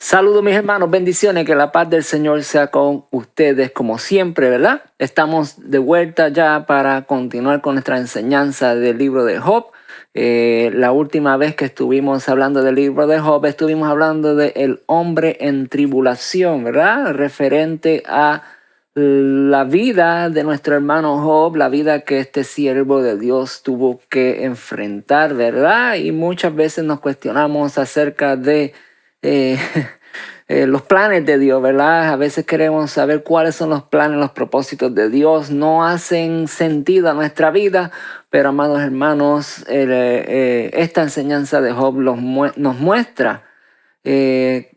Saludos mis hermanos, bendiciones, que la paz del Señor sea con ustedes como siempre, ¿verdad? Estamos de vuelta ya para continuar con nuestra enseñanza del libro de Job. La última vez que estuvimos hablando del libro de Job, estuvimos hablando del hombre en tribulación, ¿verdad? Referente a la vida de nuestro hermano Job, la vida que este siervo de Dios tuvo que enfrentar, ¿verdad? Y muchas veces nos cuestionamos acerca de eh, los planes de Dios, ¿verdad? A veces queremos saber cuáles son los planes, los propósitos de Dios. No hacen sentido a nuestra vida, pero amados hermanos, esta enseñanza de Job nos muestra eh,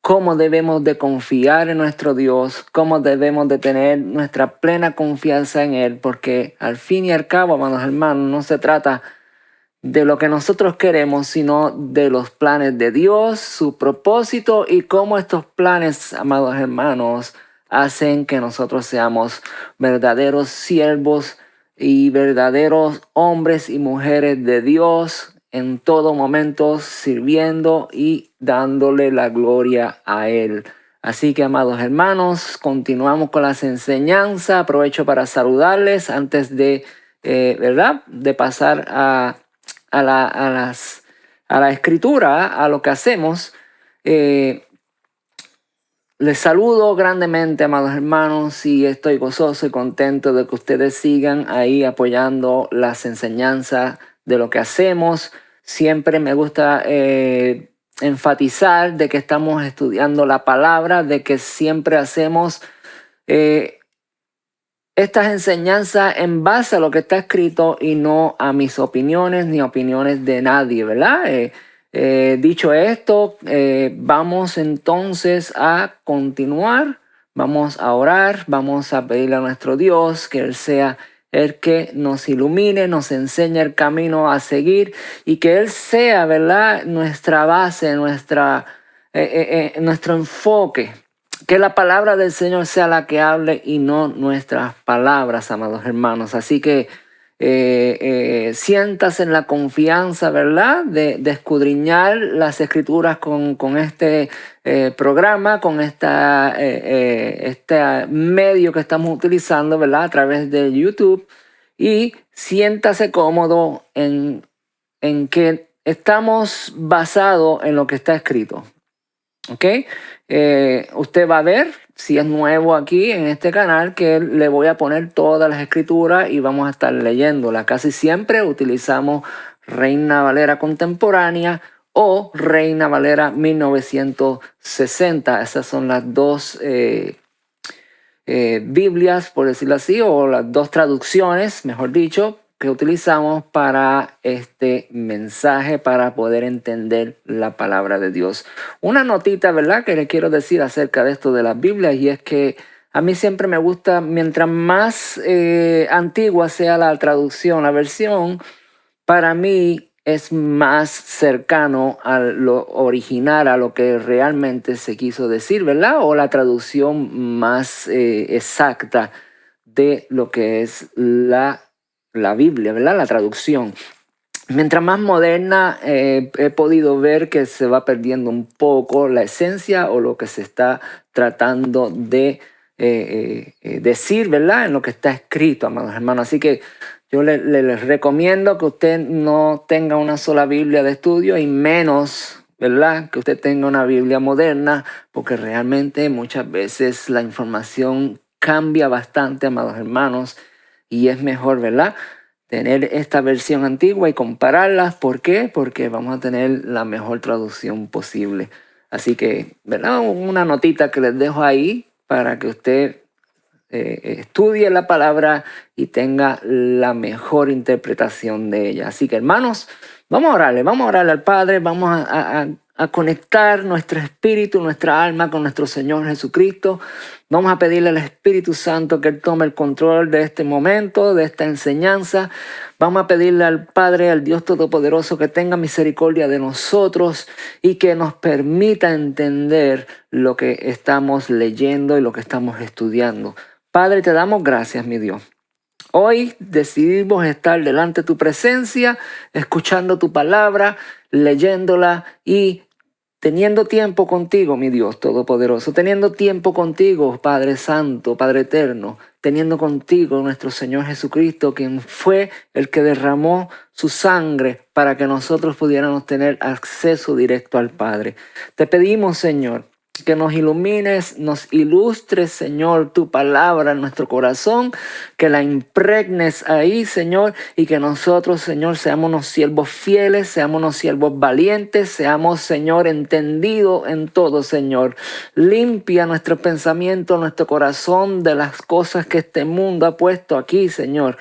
cómo debemos de confiar en nuestro Dios, cómo debemos de tener nuestra plena confianza en Él, porque al fin y al cabo, amados hermanos, no se trata de lo que nosotros queremos, sino de los planes de Dios, su propósito y cómo estos planes, amados hermanos, hacen que nosotros seamos verdaderos siervos y verdaderos hombres y mujeres de Dios en todo momento, sirviendo y dándole la gloria a Él. Así que, amados hermanos, continuamos con las enseñanzas. Aprovecho para saludarles antes de, ¿verdad?, de pasar a la escritura, a lo que hacemos. Les saludo grandemente, amados hermanos, y estoy gozoso y contento de que ustedes sigan ahí apoyando las enseñanzas de lo que hacemos. Siempre me gusta enfatizar de que estamos estudiando la palabra, de que siempre hacemos estas enseñanzas en base a lo que está escrito y no a mis opiniones ni opiniones de nadie, ¿verdad? Dicho esto, vamos entonces a continuar, vamos a orar, vamos a pedirle a nuestro Dios que Él sea el que nos ilumine, nos enseñe el camino a seguir y que Él sea, ¿verdad?, nuestra base, nuestro enfoque. Que la palabra del Señor sea la que hable y no nuestras palabras, amados hermanos. Así que siéntase en la confianza, ¿verdad?, de escudriñar las escrituras con este programa, con este medio que estamos utilizando, ¿verdad?, a través de YouTube. Y siéntase cómodo en que estamos basados en lo que está escrito. ¿Ok? Usted va a ver, si es nuevo aquí en este canal, que le voy a poner todas las escrituras y vamos a estar leyéndolas. Casi siempre utilizamos Reina Valera Contemporánea o Reina Valera 1960. Esas son las dos Biblias, por decirlo así, o las dos traducciones, mejor dicho, que utilizamos para este mensaje, para poder entender la palabra de Dios. Una notita, ¿verdad?, que le quiero decir acerca de esto de las Biblias, y es que a mí siempre me gusta, mientras más antigua sea la traducción, la versión, para mí es más cercano a lo original, a lo que realmente se quiso decir, ¿verdad? O la traducción más exacta de lo que es la Biblia, ¿verdad? La traducción. Mientras más moderna, he podido ver que se va perdiendo un poco la esencia o lo que se está tratando de decir, ¿verdad?, en lo que está escrito, amados hermanos. Así que yo les recomiendo que usted no tenga una sola Biblia de estudio y menos, ¿verdad?, que usted tenga una Biblia moderna, porque realmente muchas veces la información cambia bastante, amados hermanos, y es mejor, ¿verdad?, tener esta versión antigua y compararlas. ¿Por qué? Porque vamos a tener la mejor traducción posible. Así que, ¿verdad?, una notita que les dejo ahí para que usted estudie la palabra y tenga la mejor interpretación de ella. Así que, hermanos, vamos a orarle al Padre, vamos a conectar nuestro espíritu, nuestra alma con nuestro Señor Jesucristo. Vamos a pedirle al Espíritu Santo que Él tome el control de este momento, de esta enseñanza. Vamos a pedirle al Padre, al Dios Todopoderoso, que tenga misericordia de nosotros y que nos permita entender lo que estamos leyendo y lo que estamos estudiando. Padre, te damos gracias, mi Dios. Hoy decidimos estar delante de tu presencia, escuchando tu palabra, leyéndola y teniendo tiempo contigo, mi Dios Todopoderoso, teniendo tiempo contigo, Padre Santo, Padre Eterno, teniendo contigo nuestro Señor Jesucristo, quien fue el que derramó su sangre para que nosotros pudiéramos tener acceso directo al Padre. Te pedimos, Señor, que nos ilumines, nos ilustres, Señor, tu palabra en nuestro corazón, que la impregnes ahí, Señor, y que nosotros, Señor, seamos unos siervos fieles, seamos unos siervos valientes, seamos, Señor, entendidos en todo, Señor. Limpia nuestro pensamiento, nuestro corazón de las cosas que este mundo ha puesto aquí, Señor,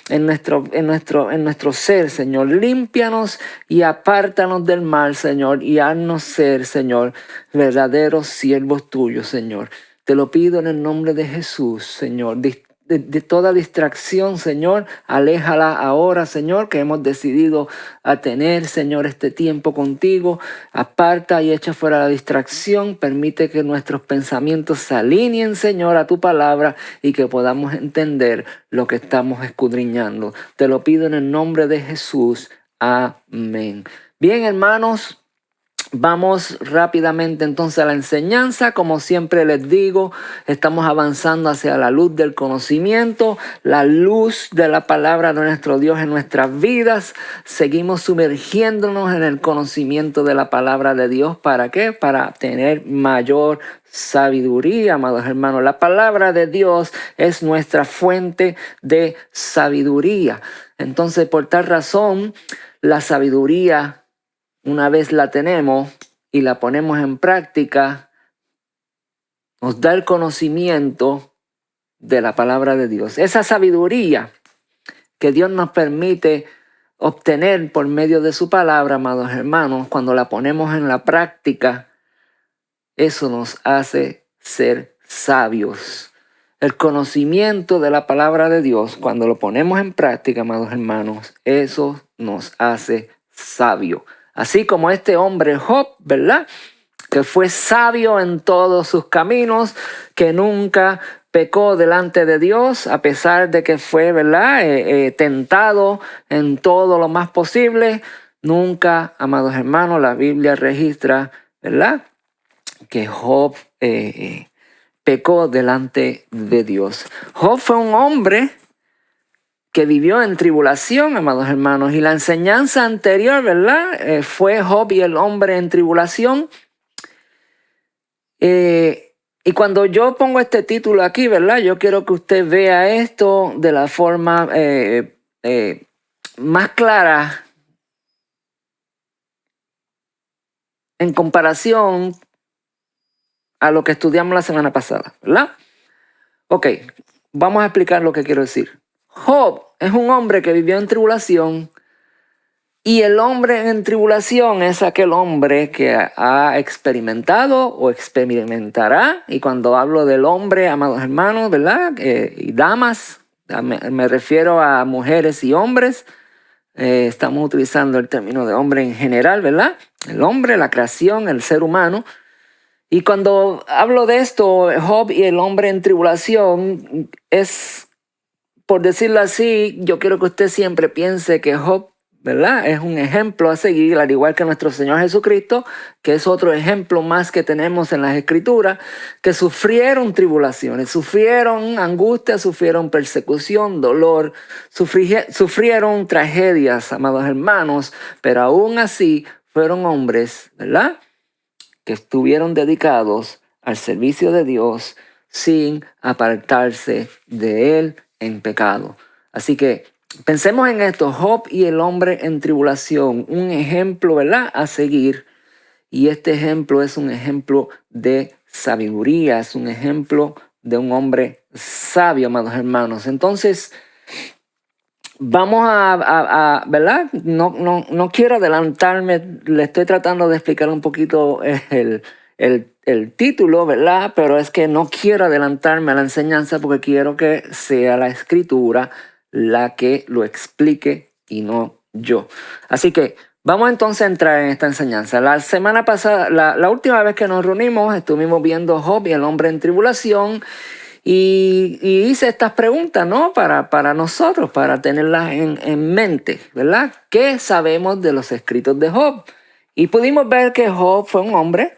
en nuestro ser, Señor. Límpianos y apártanos del mal, Señor, y haznos ser, Señor, verdaderos siervos tuyos, Señor. Te lo pido en el nombre de Jesús, Señor. De toda distracción, Señor, aléjala ahora, Señor, que hemos decidido a tener, Señor, este tiempo contigo. Aparta y echa fuera la distracción. Permite que nuestros pensamientos se alineen, Señor, a tu palabra y que podamos entender lo que estamos escudriñando. Te lo pido en el nombre de Jesús. Amén. Bien, hermanos. Vamos rápidamente entonces a la enseñanza. Como siempre les digo, estamos avanzando hacia la luz del conocimiento, la luz de la palabra de nuestro Dios en nuestras vidas. Seguimos sumergiéndonos en el conocimiento de la palabra de Dios. ¿Para qué? Para tener mayor sabiduría, amados hermanos. La palabra de Dios es nuestra fuente de sabiduría. Entonces, por tal razón, la sabiduría, una vez la tenemos y la ponemos en práctica, nos da el conocimiento de la palabra de Dios. Esa sabiduría que Dios nos permite obtener por medio de su palabra, amados hermanos, cuando la ponemos en la práctica, eso nos hace ser sabios. El conocimiento de la palabra de Dios, cuando lo ponemos en práctica, amados hermanos, eso nos hace sabios. Así como este hombre Job, ¿verdad? Que fue sabio en todos sus caminos, que nunca pecó delante de Dios, a pesar de que fue, ¿verdad? Tentado en todo lo más posible. Nunca, amados hermanos, la Biblia registra, ¿verdad? Que Job pecó delante de Dios. Job fue un hombre que vivió en tribulación, amados hermanos. Y la enseñanza anterior, ¿verdad? Fue Job y el hombre en tribulación. Y cuando yo pongo este título aquí, ¿verdad? Yo quiero que usted vea esto de la forma más clara en comparación a lo que estudiamos la semana pasada, ¿verdad? Ok, vamos a explicar lo que quiero decir. Job es un hombre que vivió en tribulación, y el hombre en tribulación es aquel hombre que ha experimentado o experimentará. Y cuando hablo del hombre, amados hermanos, ¿verdad? Y damas, me refiero a mujeres y hombres. Estamos utilizando el término de hombre en general, ¿verdad? El hombre, la creación, el ser humano. Y cuando hablo de esto, Job y el hombre en tribulación, es, por decirlo así, yo quiero que usted siempre piense que Job, ¿verdad? Es un ejemplo a seguir, al igual que nuestro Señor Jesucristo, que es otro ejemplo más que tenemos en las Escrituras, que sufrieron tribulaciones, sufrieron angustia, sufrieron persecución, dolor, sufrieron tragedias, amados hermanos, pero aún así fueron hombres, ¿verdad?, que estuvieron dedicados al servicio de Dios sin apartarse de Él en pecado. Así que pensemos en esto, Job y el hombre en tribulación, un ejemplo, ¿verdad?, a seguir. Y este ejemplo es un ejemplo de sabiduría, es un ejemplo de un hombre sabio, amados hermanos. Entonces, vamos ¿verdad? No quiero adelantarme, le estoy tratando de explicar un poquito el título, ¿verdad? Pero es que no quiero adelantarme a la enseñanza porque quiero que sea la Escritura la que lo explique y no yo. Así que vamos entonces a entrar en esta enseñanza. La semana pasada, la última vez que nos reunimos, estuvimos viendo Job y el hombre en tribulación. Y hice estas preguntas, ¿no? Para nosotros, para tenerlas en mente, ¿verdad? ¿Qué sabemos de los escritos de Job? Y pudimos ver que Job fue un hombre,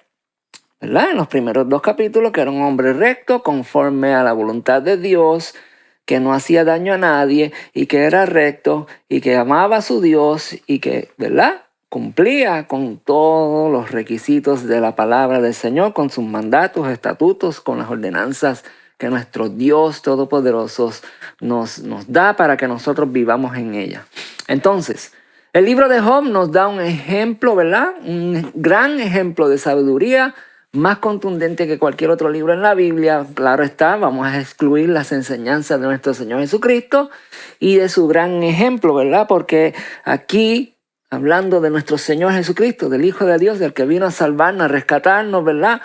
¿verdad? En los primeros 2 capítulos, que era un hombre recto, conforme a la voluntad de Dios, que no hacía daño a nadie y que era recto y que amaba a su Dios y que, ¿verdad?, cumplía con todos los requisitos de la palabra del Señor, con sus mandatos, estatutos, con las ordenanzas que nuestro Dios Todopoderoso nos da para que nosotros vivamos en ella. Entonces, el libro de Job nos da un ejemplo, ¿verdad? Un gran ejemplo de sabiduría, más contundente que cualquier otro libro en la Biblia. Claro está, vamos a excluir las enseñanzas de nuestro Señor Jesucristo y de su gran ejemplo, ¿verdad? Porque aquí, hablando de nuestro Señor Jesucristo, del Hijo de Dios, del que vino a salvarnos, a rescatarnos, ¿verdad?,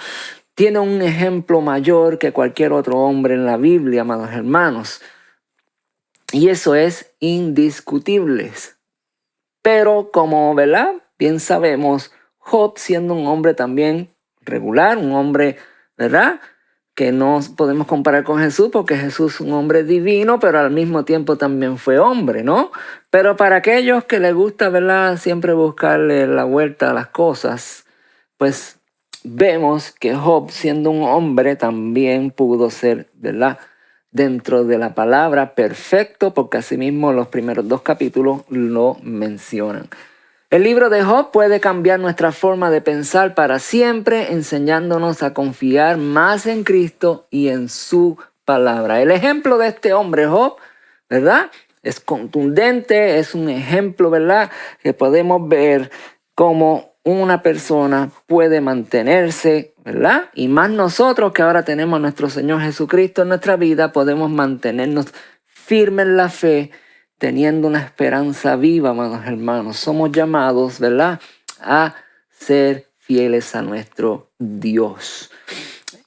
tiene un ejemplo mayor que cualquier otro hombre en la Biblia, amados hermanos. Y eso es indiscutible. Pero como, ¿verdad?, bien sabemos, Job, siendo un hombre también regular, un hombre, ¿verdad?, que no podemos comparar con Jesús, porque Jesús es un hombre divino, pero al mismo tiempo también fue hombre, ¿no? Pero para aquellos que les gusta, ¿verdad?, siempre buscarle la vuelta a las cosas, pues vemos que Job, siendo un hombre, también pudo ser, ¿verdad?, dentro de la palabra perfecto, porque asimismo los primeros 2 capítulos lo mencionan. El libro de Job puede cambiar nuestra forma de pensar para siempre, enseñándonos a confiar más en Cristo y en su palabra. El ejemplo de este hombre, Job, ¿verdad?, es contundente, es un ejemplo, ¿verdad?, que podemos ver cómo una persona puede mantenerse, ¿verdad? Y más nosotros que ahora tenemos a nuestro Señor Jesucristo en nuestra vida, podemos mantenernos firmes en la fe, teniendo una esperanza viva, amados hermanos. Somos llamados, ¿verdad?, a ser fieles a nuestro Dios.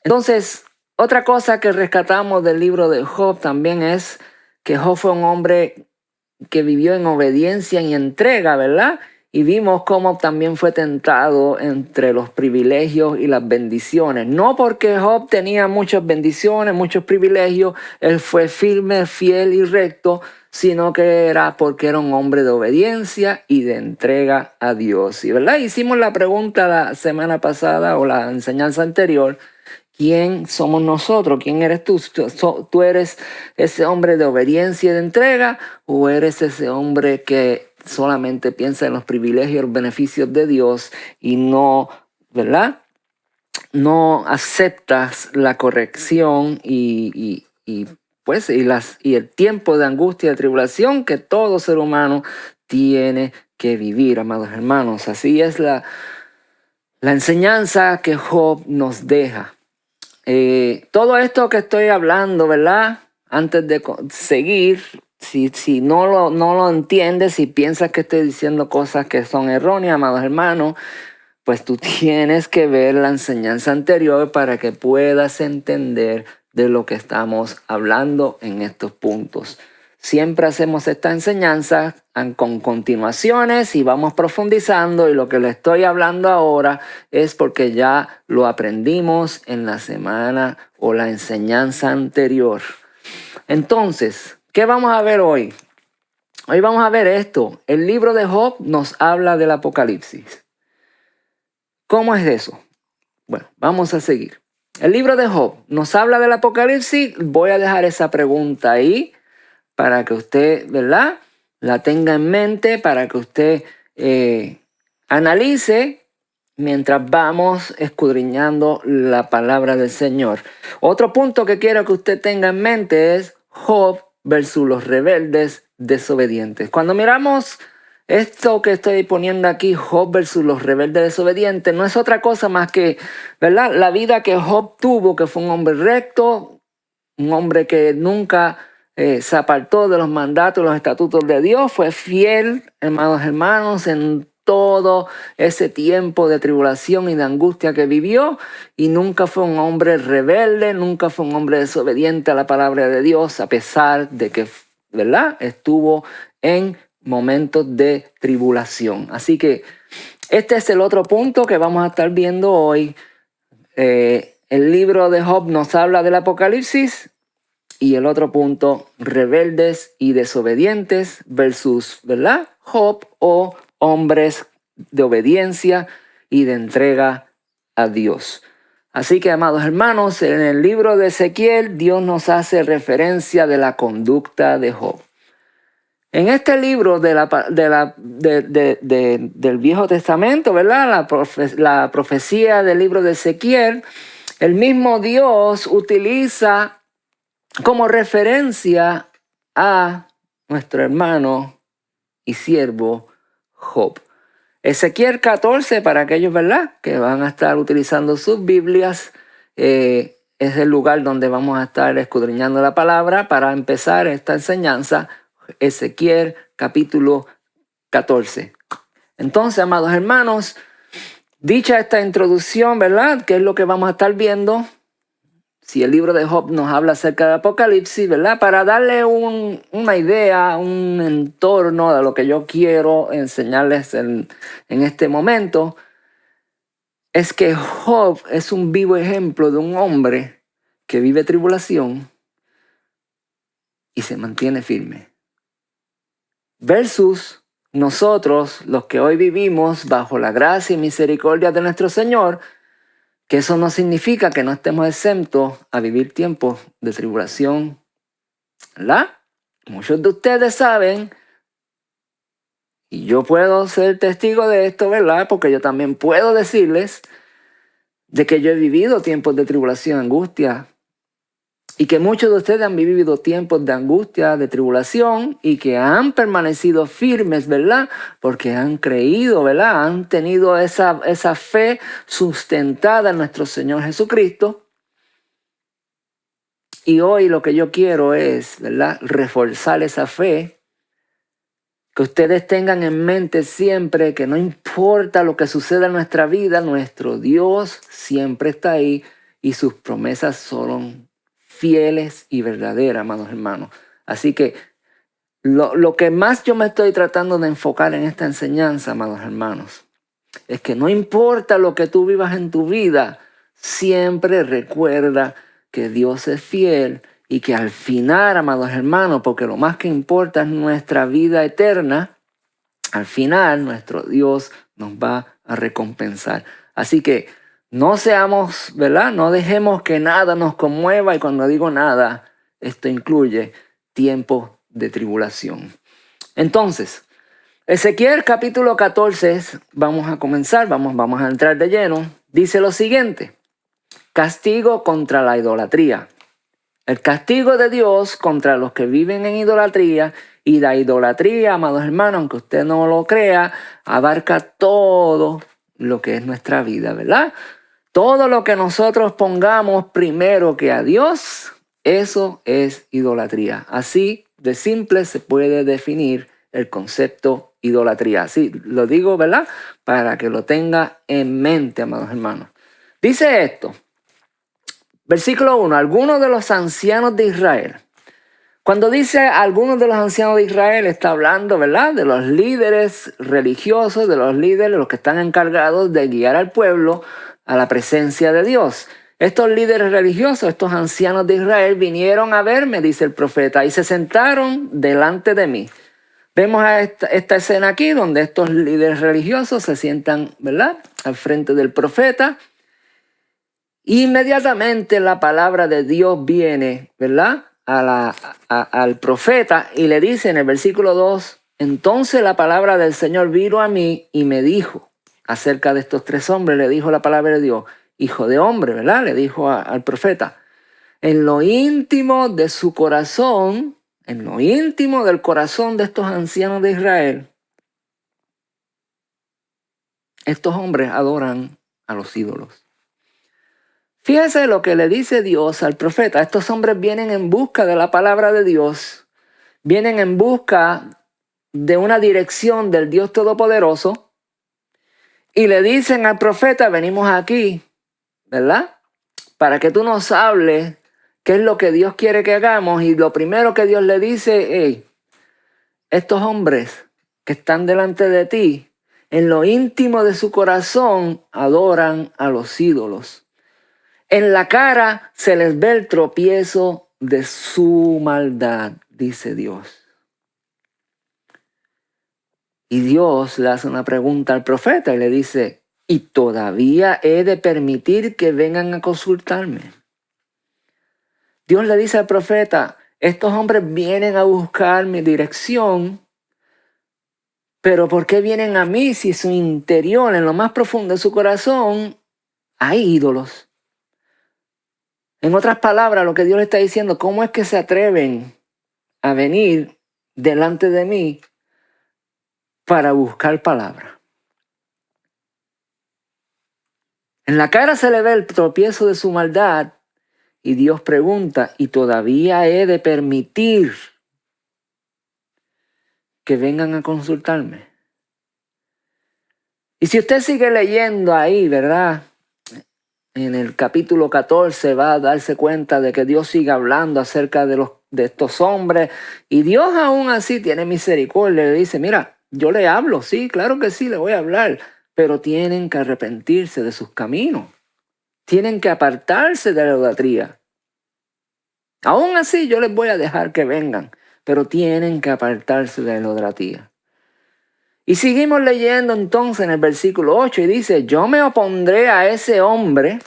Entonces, otra cosa que rescatamos del libro de Job también es que Job fue un hombre que vivió en obediencia y entrega, ¿verdad? Y vimos cómo también fue tentado entre los privilegios y las bendiciones. No porque Job tenía muchas bendiciones, muchos privilegios, él fue firme, fiel y recto, sino que era porque era un hombre de obediencia y de entrega a Dios. Y, ¿verdad?, hicimos la pregunta la semana pasada o la enseñanza anterior: ¿quién somos nosotros? ¿Quién eres tú? ¿Tú eres ese hombre de obediencia y de entrega, o eres ese hombre que solamente piensa en los privilegios y los beneficios de Dios y no, ¿verdad?, no aceptas la corrección y el tiempo de angustia y de tribulación que todo ser humano tiene que vivir, amados hermanos? Así es la enseñanza que Job nos deja. Todo esto que estoy hablando, ¿verdad?, antes de seguir, si no lo entiendes, si piensas que estoy diciendo cosas que son erróneas, amados hermanos, pues tú tienes que ver la enseñanza anterior para que puedas entender de lo que estamos hablando en estos puntos. Siempre hacemos esta enseñanza con continuaciones y vamos profundizando, y lo que le estoy hablando ahora es porque ya lo aprendimos en la semana o la enseñanza anterior. Entonces, ¿qué vamos a ver hoy? Hoy vamos a ver esto. El libro de Job nos habla del Apocalipsis. ¿Cómo es eso? Bueno, vamos a seguir. El libro de Job nos habla del Apocalipsis. Voy a dejar esa pregunta ahí para que usted, ¿verdad?, la tenga en mente, para que usted analice mientras vamos escudriñando la palabra del Señor. Otro punto que quiero que usted tenga en mente es Job versus los rebeldes desobedientes. Cuando miramos esto que estoy poniendo aquí, Job versus los rebeldes desobedientes, no es otra cosa más que, ¿verdad?, la vida que Job tuvo, que fue un hombre recto, un hombre que nunca se apartó de los mandatos y los estatutos de Dios, fue fiel, amados hermanos, en todo ese tiempo de tribulación y de angustia que vivió, y nunca fue un hombre rebelde, nunca fue un hombre desobediente a la palabra de Dios, a pesar de que, ¿verdad?, estuvo en momentos de tribulación. Así que este es el otro punto que vamos a estar viendo hoy. El libro de Job nos habla del Apocalipsis, y el otro punto, rebeldes y desobedientes versus, ¿verdad?, Job, o hombres de obediencia y de entrega a Dios. Así que, amados hermanos, en el libro de Ezequiel, Dios nos hace referencia de la conducta de Job. En este libro del Viejo Testamento, ¿verdad? La profecía del libro de Ezequiel, el mismo Dios utiliza como referencia a nuestro hermano y siervo Job. Ezequiel 14, para aquellos, ¿verdad?, que van a estar utilizando sus Biblias, es el lugar donde vamos a estar escudriñando la palabra para empezar esta enseñanza. Ezequiel capítulo 14. Entonces, amados hermanos, dicha esta introducción, ¿verdad?, ¿qué es lo que vamos a estar viendo? Si el libro de Job nos habla acerca del Apocalipsis, ¿verdad?, para darle una idea, un entorno de lo que yo quiero enseñarles en este momento, es que Job es un vivo ejemplo de un hombre que vive tribulación y se mantiene firme. Versus nosotros, los que hoy vivimos bajo la gracia y misericordia de nuestro Señor, que eso no significa que no estemos exentos a vivir tiempos de tribulación, ¿verdad? Muchos de ustedes saben, y yo puedo ser testigo de esto, ¿verdad?, porque yo también puedo decirles de que yo he vivido tiempos de tribulación, angustia, y que muchos de ustedes han vivido tiempos de angustia, de tribulación, y que han permanecido firmes, ¿verdad?, porque han creído, ¿verdad?, han tenido esa fe sustentada en nuestro Señor Jesucristo. Y hoy lo que yo quiero es, ¿verdad?, reforzar esa fe, que ustedes tengan en mente siempre que no importa lo que suceda en nuestra vida, nuestro Dios siempre está ahí y sus promesas son fieles y verdaderas, amados hermanos. Así que lo que más yo me estoy tratando de enfocar en esta enseñanza, amados hermanos, es que no importa lo que tú vivas en tu vida, siempre recuerda que Dios es fiel y que al final, amados hermanos, porque lo más que importa es nuestra vida eterna, al final nuestro Dios nos va a recompensar. Así que no seamos, ¿verdad?, no dejemos que nada nos conmueva, y cuando digo nada, esto incluye tiempos de tribulación. Entonces, Ezequiel capítulo 14, vamos a comenzar, vamos a entrar de lleno. Dice lo siguiente: castigo contra la idolatría. El castigo de Dios contra los que viven en idolatría. Y la idolatría, amados hermanos, aunque usted no lo crea, abarca todo lo que es nuestra vida, ¿verdad? Todo lo que nosotros pongamos primero que a Dios, eso es idolatría. Así de simple se puede definir el concepto idolatría. Así lo digo, ¿verdad?, para que lo tenga en mente, amados hermanos. Dice esto, versículo 1, algunos de los ancianos de Israel. Cuando dice algunos de los ancianos de Israel, está hablando, ¿verdad?, de los líderes religiosos, de los líderes, los que están encargados de guiar al pueblo a la presencia de Dios. Estos líderes religiosos, estos ancianos de Israel, vinieron a verme, dice el profeta, y se sentaron delante de mí. Vemos a esta escena aquí, donde estos líderes religiosos se sientan, ¿verdad?, al frente del profeta. Inmediatamente la palabra de Dios viene, ¿verdad?, al profeta, y le dice en el versículo 2, entonces la palabra del Señor vino a mí y me dijo acerca de estos tres hombres, le dijo la palabra de Dios, hijo de hombre, ¿verdad?, le dijo al profeta, en lo íntimo de su corazón, en lo íntimo del corazón de estos ancianos de Israel, estos hombres adoran a los ídolos. Fíjese lo que le dice Dios al profeta. Estos hombres vienen en busca de la palabra de Dios, vienen en busca de una dirección del Dios Todopoderoso, y le dicen al profeta, venimos aquí, ¿verdad?, para que tú nos hables qué es lo que Dios quiere que hagamos. Y lo primero que Dios le dice, hey, estos hombres que están delante de ti, en lo íntimo de su corazón, adoran a los ídolos. En la cara se les ve el tropiezo de su maldad, dice Dios. Y Dios le hace una pregunta al profeta y le dice, ¿y todavía he de permitir que vengan a consultarme? Dios le dice al profeta, estos hombres vienen a buscar mi dirección, pero ¿por qué vienen a mí si en su interior, en lo más profundo de su corazón, hay ídolos? En otras palabras, lo que Dios le está diciendo, ¿cómo es que se atreven a venir delante de mí para buscar palabra? En la cara se le ve el tropiezo de su maldad y Dios pregunta, ¿y todavía he de permitir que vengan a consultarme? Y si usted sigue leyendo ahí, ¿verdad? En el capítulo 14 va a darse cuenta de que Dios sigue hablando acerca de estos hombres. Y Dios aún así tiene misericordia. Le dice, mira, yo le hablo, sí, claro que sí, le voy a hablar. Pero tienen que arrepentirse de sus caminos. Tienen que apartarse de la idolatría. Aún así yo les voy a dejar que vengan. Pero tienen que apartarse de la idolatría. Y seguimos leyendo entonces en el versículo 8 y dice, yo me opondré a ese hombre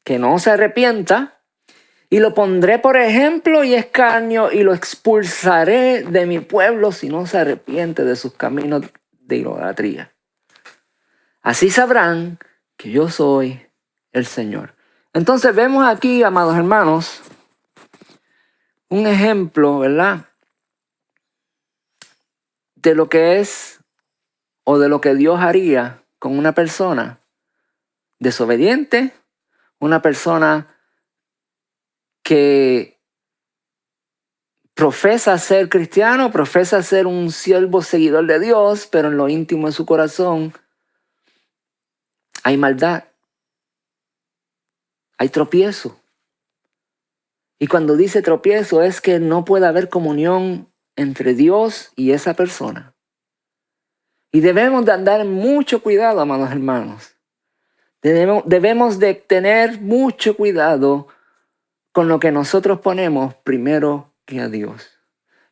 que no se arrepienta y lo pondré por ejemplo y escarnio y lo expulsaré de mi pueblo si no se arrepiente de sus caminos de idolatría. Así sabrán que yo soy el Señor. Entonces vemos aquí, amados hermanos, un ejemplo, ¿verdad? De lo que es o de lo que Dios haría con una persona desobediente, una persona que profesa ser cristiano, profesa ser un siervo seguidor de Dios, pero en lo íntimo de su corazón hay maldad, hay tropiezo. Y cuando dice tropiezo es que no puede haber comunión entre Dios y esa persona. Y debemos de andar en mucho cuidado, amados hermanos. Debemos de tener mucho cuidado con lo que nosotros ponemos primero que a Dios.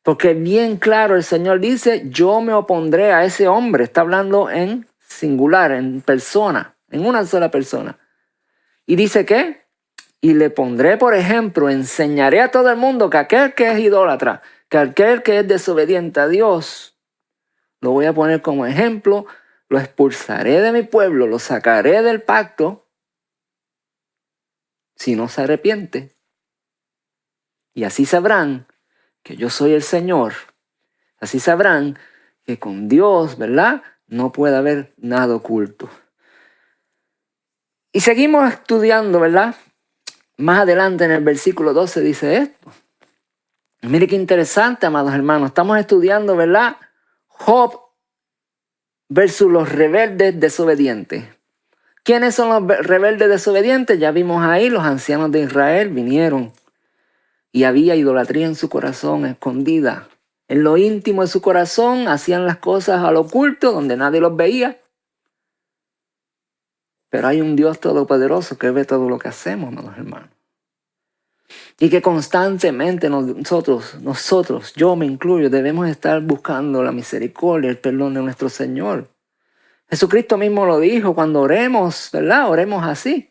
Porque bien claro el Señor dice, yo me opondré a ese hombre. Está hablando en singular, en persona, en una sola persona. Y dice ¿qué? Y le pondré, por ejemplo, enseñaré a todo el mundo que aquel que es idólatra, que aquel que es desobediente a Dios, lo voy a poner como ejemplo, lo expulsaré de mi pueblo, lo sacaré del pacto, si no se arrepiente. Y así sabrán que yo soy el Señor. Así sabrán que con Dios, ¿verdad? No puede haber nada oculto. Y seguimos estudiando, ¿verdad? Más adelante en el versículo 12 dice esto. Mire qué interesante, amados hermanos. Estamos estudiando, ¿verdad? Job versus los rebeldes desobedientes. ¿Quiénes son los rebeldes desobedientes? Ya vimos ahí, los ancianos de Israel vinieron y había idolatría en su corazón escondida. En lo íntimo de su corazón hacían las cosas al oculto donde nadie los veía. Pero hay un Dios todopoderoso que ve todo lo que hacemos, amados hermanos. Y que constantemente nosotros, yo me incluyo, debemos estar buscando la misericordia, el perdón de nuestro Señor. Jesucristo mismo lo dijo, cuando oremos, ¿verdad? Oremos así,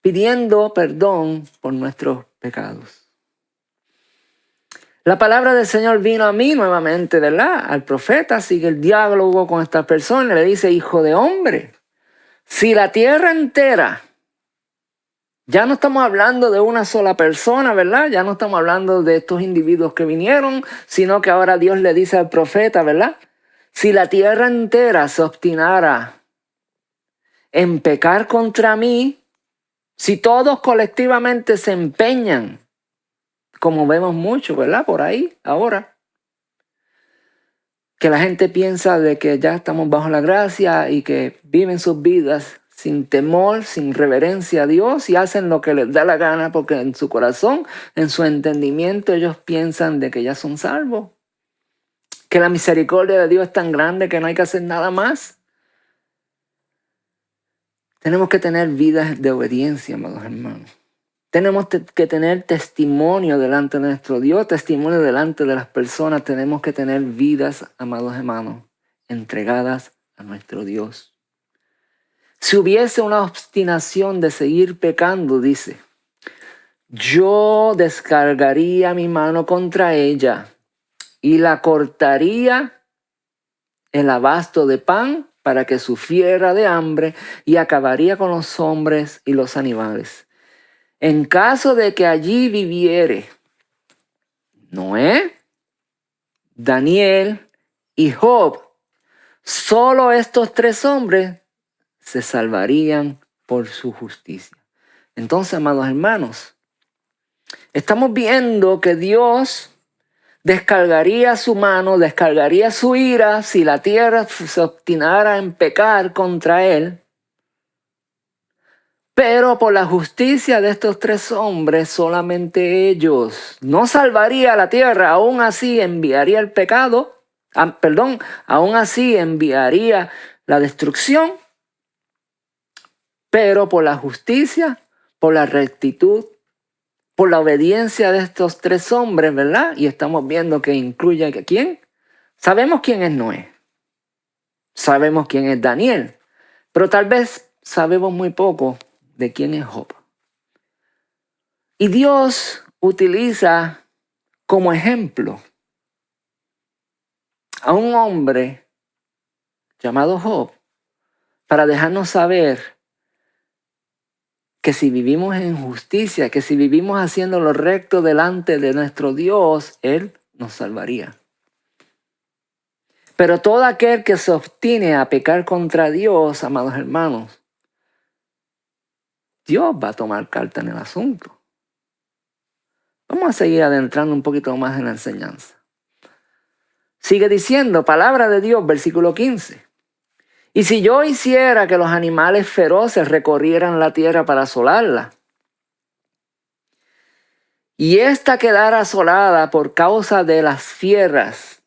pidiendo perdón por nuestros pecados. La palabra del Señor vino a mí nuevamente, ¿verdad? Al profeta, sigue el diálogo con esta persona, le dice, hijo de hombre, si la tierra entera, ya no estamos hablando de una sola persona, ¿verdad? Ya no estamos hablando de estos individuos que vinieron, sino que ahora Dios le dice al profeta, ¿verdad? Si la tierra entera se obstinara en pecar contra mí, si todos colectivamente se empeñan, como vemos mucho, ¿verdad? Por ahí, ahora, que la gente piensa de que ya estamos bajo la gracia y que viven sus vidas sin temor, sin reverencia a Dios y hacen lo que les da la gana porque en su corazón, en su entendimiento, ellos piensan de que ya son salvos. Que la misericordia de Dios es tan grande que no hay que hacer nada más. Tenemos que tener vidas de obediencia, amados hermanos. Tenemos que tener testimonio delante de nuestro Dios, testimonio delante de las personas. Tenemos que tener vidas, amados hermanos, entregadas a nuestro Dios. Si hubiese una obstinación de seguir pecando, dice, yo descargaría mi mano contra ella y la cortaría el abasto de pan para que sufriera de hambre y acabaría con los hombres y los animales. En caso de que allí viviere Noé, Daniel y Job, solo estos tres hombres se salvarían por su justicia. Entonces, amados hermanos, estamos viendo que Dios descargaría su mano, descargaría su ira si la tierra se obstinara en pecar contra él. Pero por la justicia de estos tres hombres, solamente ellos no salvaría a la tierra. Aún así enviaría el pecado, aún así enviaría la destrucción. Pero por la justicia, por la rectitud, por la obediencia de estos tres hombres, ¿verdad? Y estamos viendo que incluye a ¿quién? Sabemos quién es Noé. Sabemos quién es Daniel. Pero tal vez sabemos muy poco de quién es Job. Y Dios utiliza como ejemplo a un hombre llamado Job para dejarnos saber que si vivimos en justicia, que si vivimos haciendo lo recto delante de nuestro Dios, Él nos salvaría. Pero todo aquel que se obstine a pecar contra Dios, amados hermanos, Dios va a tomar carta en el asunto. Vamos a seguir adentrando un poquito más en la enseñanza. Sigue diciendo, palabra de Dios, versículo 15. Y si yo hiciera que los animales feroces recorrieran la tierra para asolarla, y ésta quedara asolada por causa de las fieras,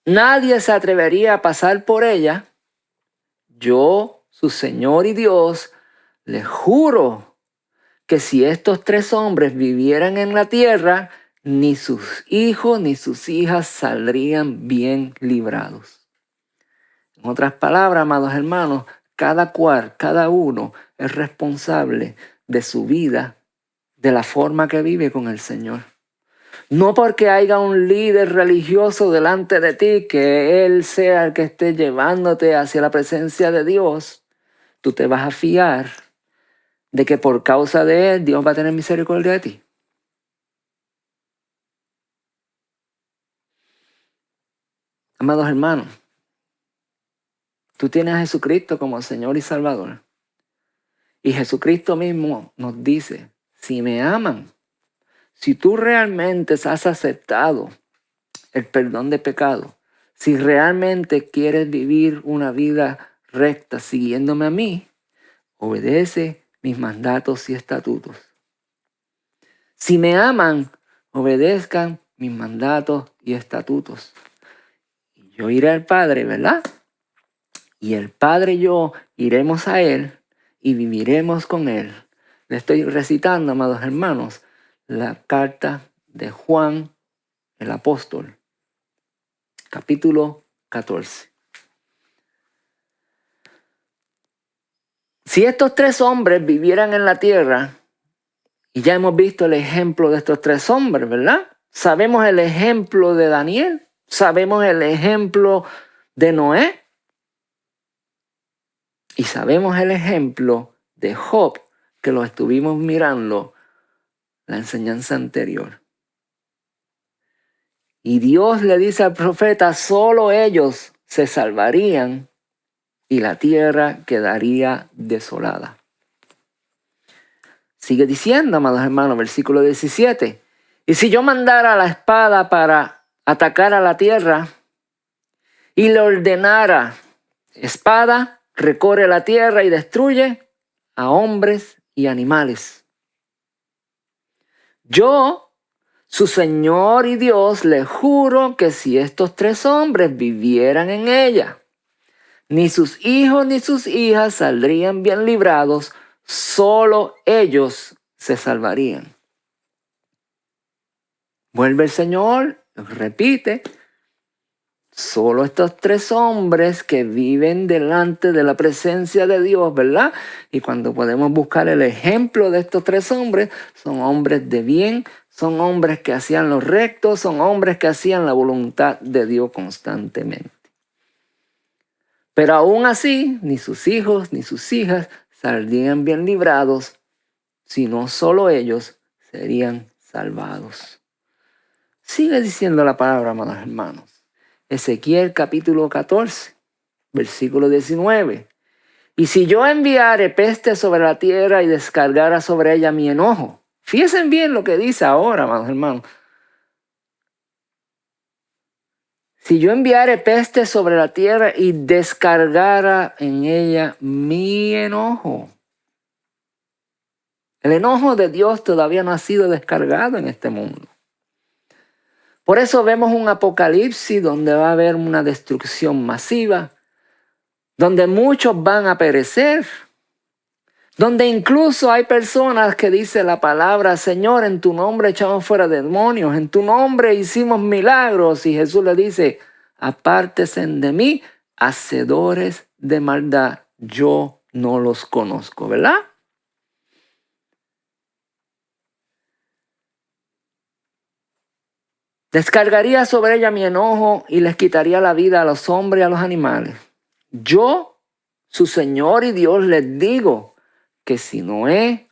nadie se atrevería a pasar por ella, yo, su Señor y Dios, les juro que si estos tres hombres vivieran en la tierra, ni sus hijos ni sus hijas saldrían bien librados. En otras palabras, amados hermanos, cada cual, cada uno es responsable de su vida, de la forma que vive con el Señor. No porque haya un líder religioso delante de ti, que Él sea el que esté llevándote hacia la presencia de Dios, tú te vas a fiar de que por causa de Él Dios va a tener misericordia de ti. Amados hermanos, tú tienes a Jesucristo como Señor y Salvador. Y Jesucristo mismo nos dice, si me aman, si tú realmente has aceptado el perdón de pecado, si realmente quieres vivir una vida recta siguiéndome a mí, obedece mis mandatos y estatutos. Si me aman, obedezcan mis mandatos y estatutos. Y yo iré al Padre, ¿verdad? Y el Padre y yo iremos a Él y viviremos con Él. Le estoy recitando, amados hermanos, la carta de Juan el apóstol, capítulo 14. Si estos tres hombres vivieran en la tierra, y ya hemos visto el ejemplo de estos tres hombres, ¿verdad? Sabemos el ejemplo de Daniel, sabemos el ejemplo de Noé, y sabemos el ejemplo de Job, que lo estuvimos mirando la enseñanza anterior. Y Dios le dice al profeta, solo ellos se salvarían y la tierra quedaría desolada. Sigue diciendo, amados hermanos, versículo 17. Y si yo mandara la espada para atacar a la tierra y le ordenara, espada, recorre la tierra y destruye a hombres y animales. Yo, su Señor y Dios, le juro que si estos tres hombres vivieran en ella, ni sus hijos ni sus hijas saldrían bien librados, solo ellos se salvarían. Vuelve el Señor, repite, solo estos 3 hombres que viven delante de la presencia de Dios, ¿verdad? Y cuando podemos buscar el ejemplo de estos 3 hombres, son hombres de bien, son hombres que hacían lo recto, son hombres que hacían la voluntad de Dios constantemente. Pero aún así, ni sus hijos ni sus hijas saldrían bien librados, sino solo ellos serían salvados. Sigue diciendo la palabra, amados hermanos. Ezequiel capítulo 14, versículo 19. Y si yo enviare peste sobre la tierra y descargara sobre ella mi enojo. Fíjense bien lo que dice ahora, amados hermanos. Si yo enviare peste sobre la tierra y descargara en ella mi enojo. El enojo de Dios todavía no ha sido descargado en este mundo. Por eso vemos un apocalipsis donde va a haber una destrucción masiva, donde muchos van a perecer, donde incluso hay personas que dicen la palabra, Señor, en tu nombre echamos fuera demonios, en tu nombre hicimos milagros. Y Jesús le dice, apártense de mí, hacedores de maldad, yo no los conozco, ¿verdad? Descargaría sobre ella mi enojo y les quitaría la vida a los hombres y a los animales. Yo, su Señor y Dios, les digo que si Noé,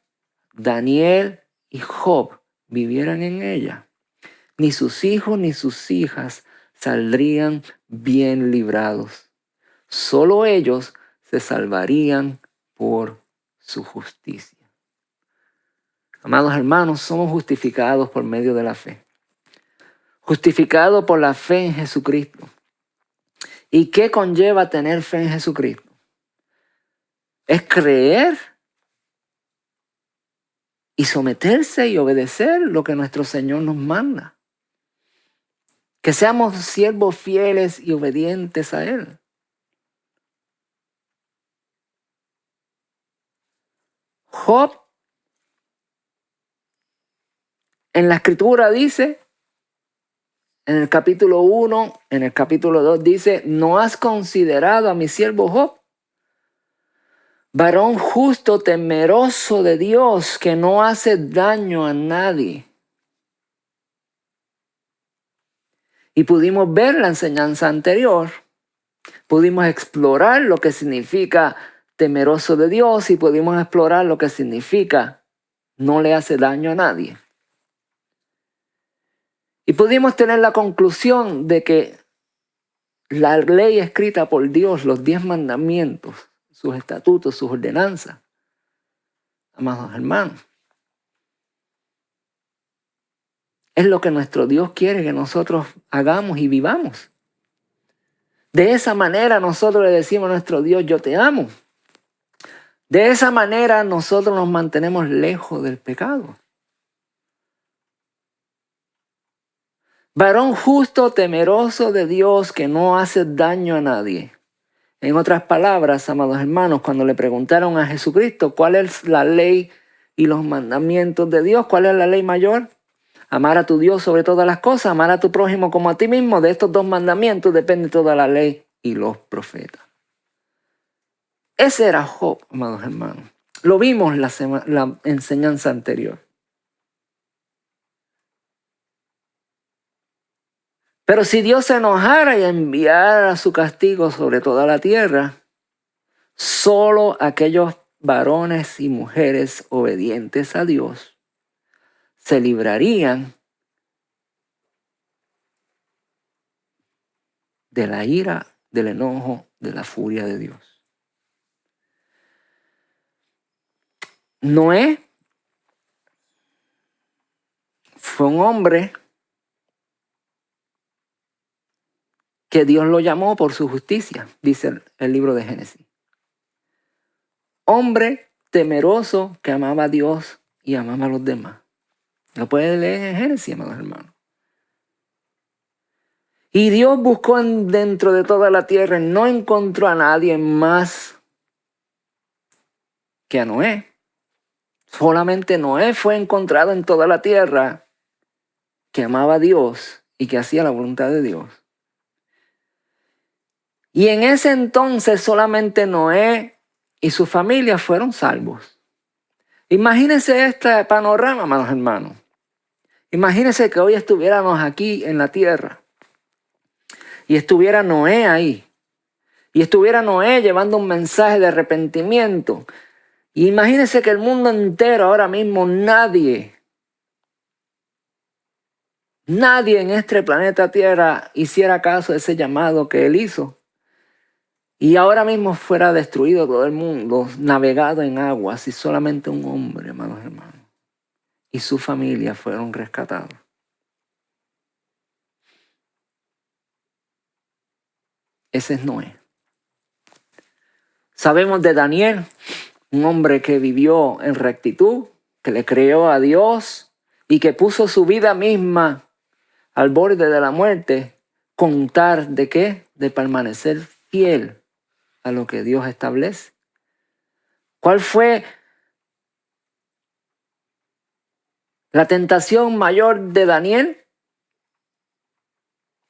Daniel y Job vivieran en ella, ni sus hijos ni sus hijas saldrían bien librados. Solo ellos se salvarían por su justicia. Amados hermanos, somos justificados por medio de la fe. Justificado por la fe en Jesucristo. ¿Y qué conlleva tener fe en Jesucristo? Es creer y someterse y obedecer lo que nuestro Señor nos manda. Que seamos siervos fieles y obedientes a Él. Job, en la Escritura dice, en el capítulo 1, en el capítulo 2 dice, ¿no has considerado a mi siervo Job? Varón justo, temeroso de Dios, que no hace daño a nadie. Y pudimos ver la enseñanza anterior. Pudimos explorar lo que significa temeroso de Dios y pudimos explorar lo que significa no le hace daño a nadie. Y pudimos tener la conclusión de que la ley escrita por Dios, los 10 mandamientos, sus estatutos, sus ordenanzas, amados hermanos, es lo que nuestro Dios quiere que nosotros hagamos y vivamos. De esa manera nosotros le decimos a nuestro Dios, yo te amo. De esa manera nosotros nos mantenemos lejos del pecado. Varón justo, temeroso de Dios, que no hace daño a nadie. En otras palabras, amados hermanos, cuando le preguntaron a Jesucristo cuál es la ley y los mandamientos de Dios, ¿cuál es la ley mayor? Amar a tu Dios sobre todas las cosas, amar a tu prójimo como a ti mismo. De estos 2 mandamientos depende toda la ley y los profetas. Ese era Job, amados hermanos. Lo vimos la enseñanza anterior. Pero si Dios se enojara y enviara su castigo sobre toda la tierra, solo aquellos varones y mujeres obedientes a Dios se librarían de la ira, del enojo, de la furia de Dios. Noé fue un hombre que Dios lo llamó por su justicia, dice el libro de Génesis. Hombre temeroso que amaba a Dios y amaba a los demás. Lo puede leer en Génesis, amados hermanos. Y Dios buscó dentro de toda la tierra y no encontró a nadie más que a Noé. Solamente Noé fue encontrado en toda la tierra que amaba a Dios y que hacía la voluntad de Dios. Y en ese entonces solamente Noé y su familia fueron salvos. Imagínense este panorama, amados hermanos. Imagínense que hoy estuviéramos aquí en la tierra y estuviera Noé ahí. Y estuviera Noé llevando un mensaje de arrepentimiento. Y imagínense que el mundo entero ahora mismo nadie en este planeta Tierra hiciera caso de ese llamado que él hizo. Y ahora mismo fuera destruido todo el mundo, navegado en aguas y solamente un hombre, amados hermanos, y su familia fueron rescatados. Ese es Noé. Sabemos de Daniel, un hombre que vivió en rectitud, que le creyó a Dios y que puso su vida misma al borde de la muerte, con tal de ¿qué? De permanecer fiel a lo que Dios establece. ¿Cuál fue la tentación mayor de Daniel?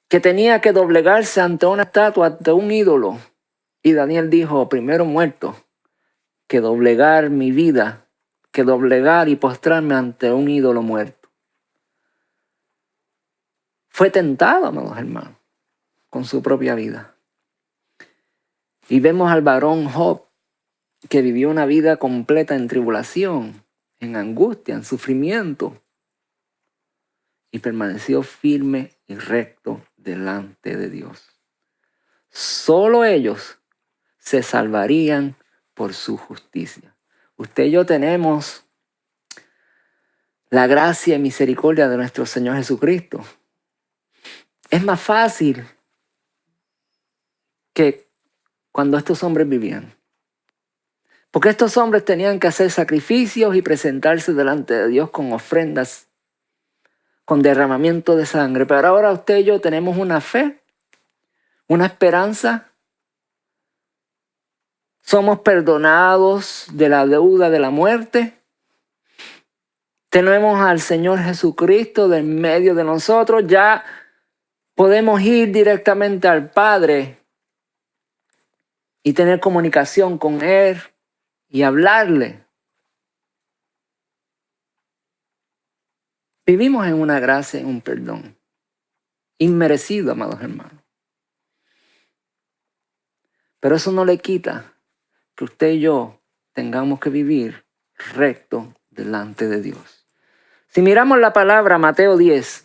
Que tenía que doblegarse ante una estatua, ante un ídolo. Y Daniel dijo, primero muerto, que doblegar mi vida, que doblegar y postrarme ante un ídolo muerto. Fue tentado, amados hermanos, con su propia vida. Y vemos al varón Job, que vivió una vida completa en tribulación, en angustia, en sufrimiento, y permaneció firme y recto delante de Dios. Solo ellos se salvarían por su justicia. Usted y yo tenemos la gracia y misericordia de nuestro Señor Jesucristo. Es más fácil que cuando estos hombres vivían. Porque estos hombres tenían que hacer sacrificios y presentarse delante de Dios con ofrendas, con derramamiento de sangre. Pero ahora usted y yo tenemos una fe, una esperanza. Somos perdonados de la deuda de la muerte. Tenemos al Señor Jesucristo de en medio de nosotros. Ya podemos ir directamente al Padre y tener comunicación con Él y hablarle. Vivimos en una gracia, en un perdón inmerecido, amados hermanos. Pero eso no le quita que usted y yo tengamos que vivir recto delante de Dios. Si miramos la palabra Mateo 10,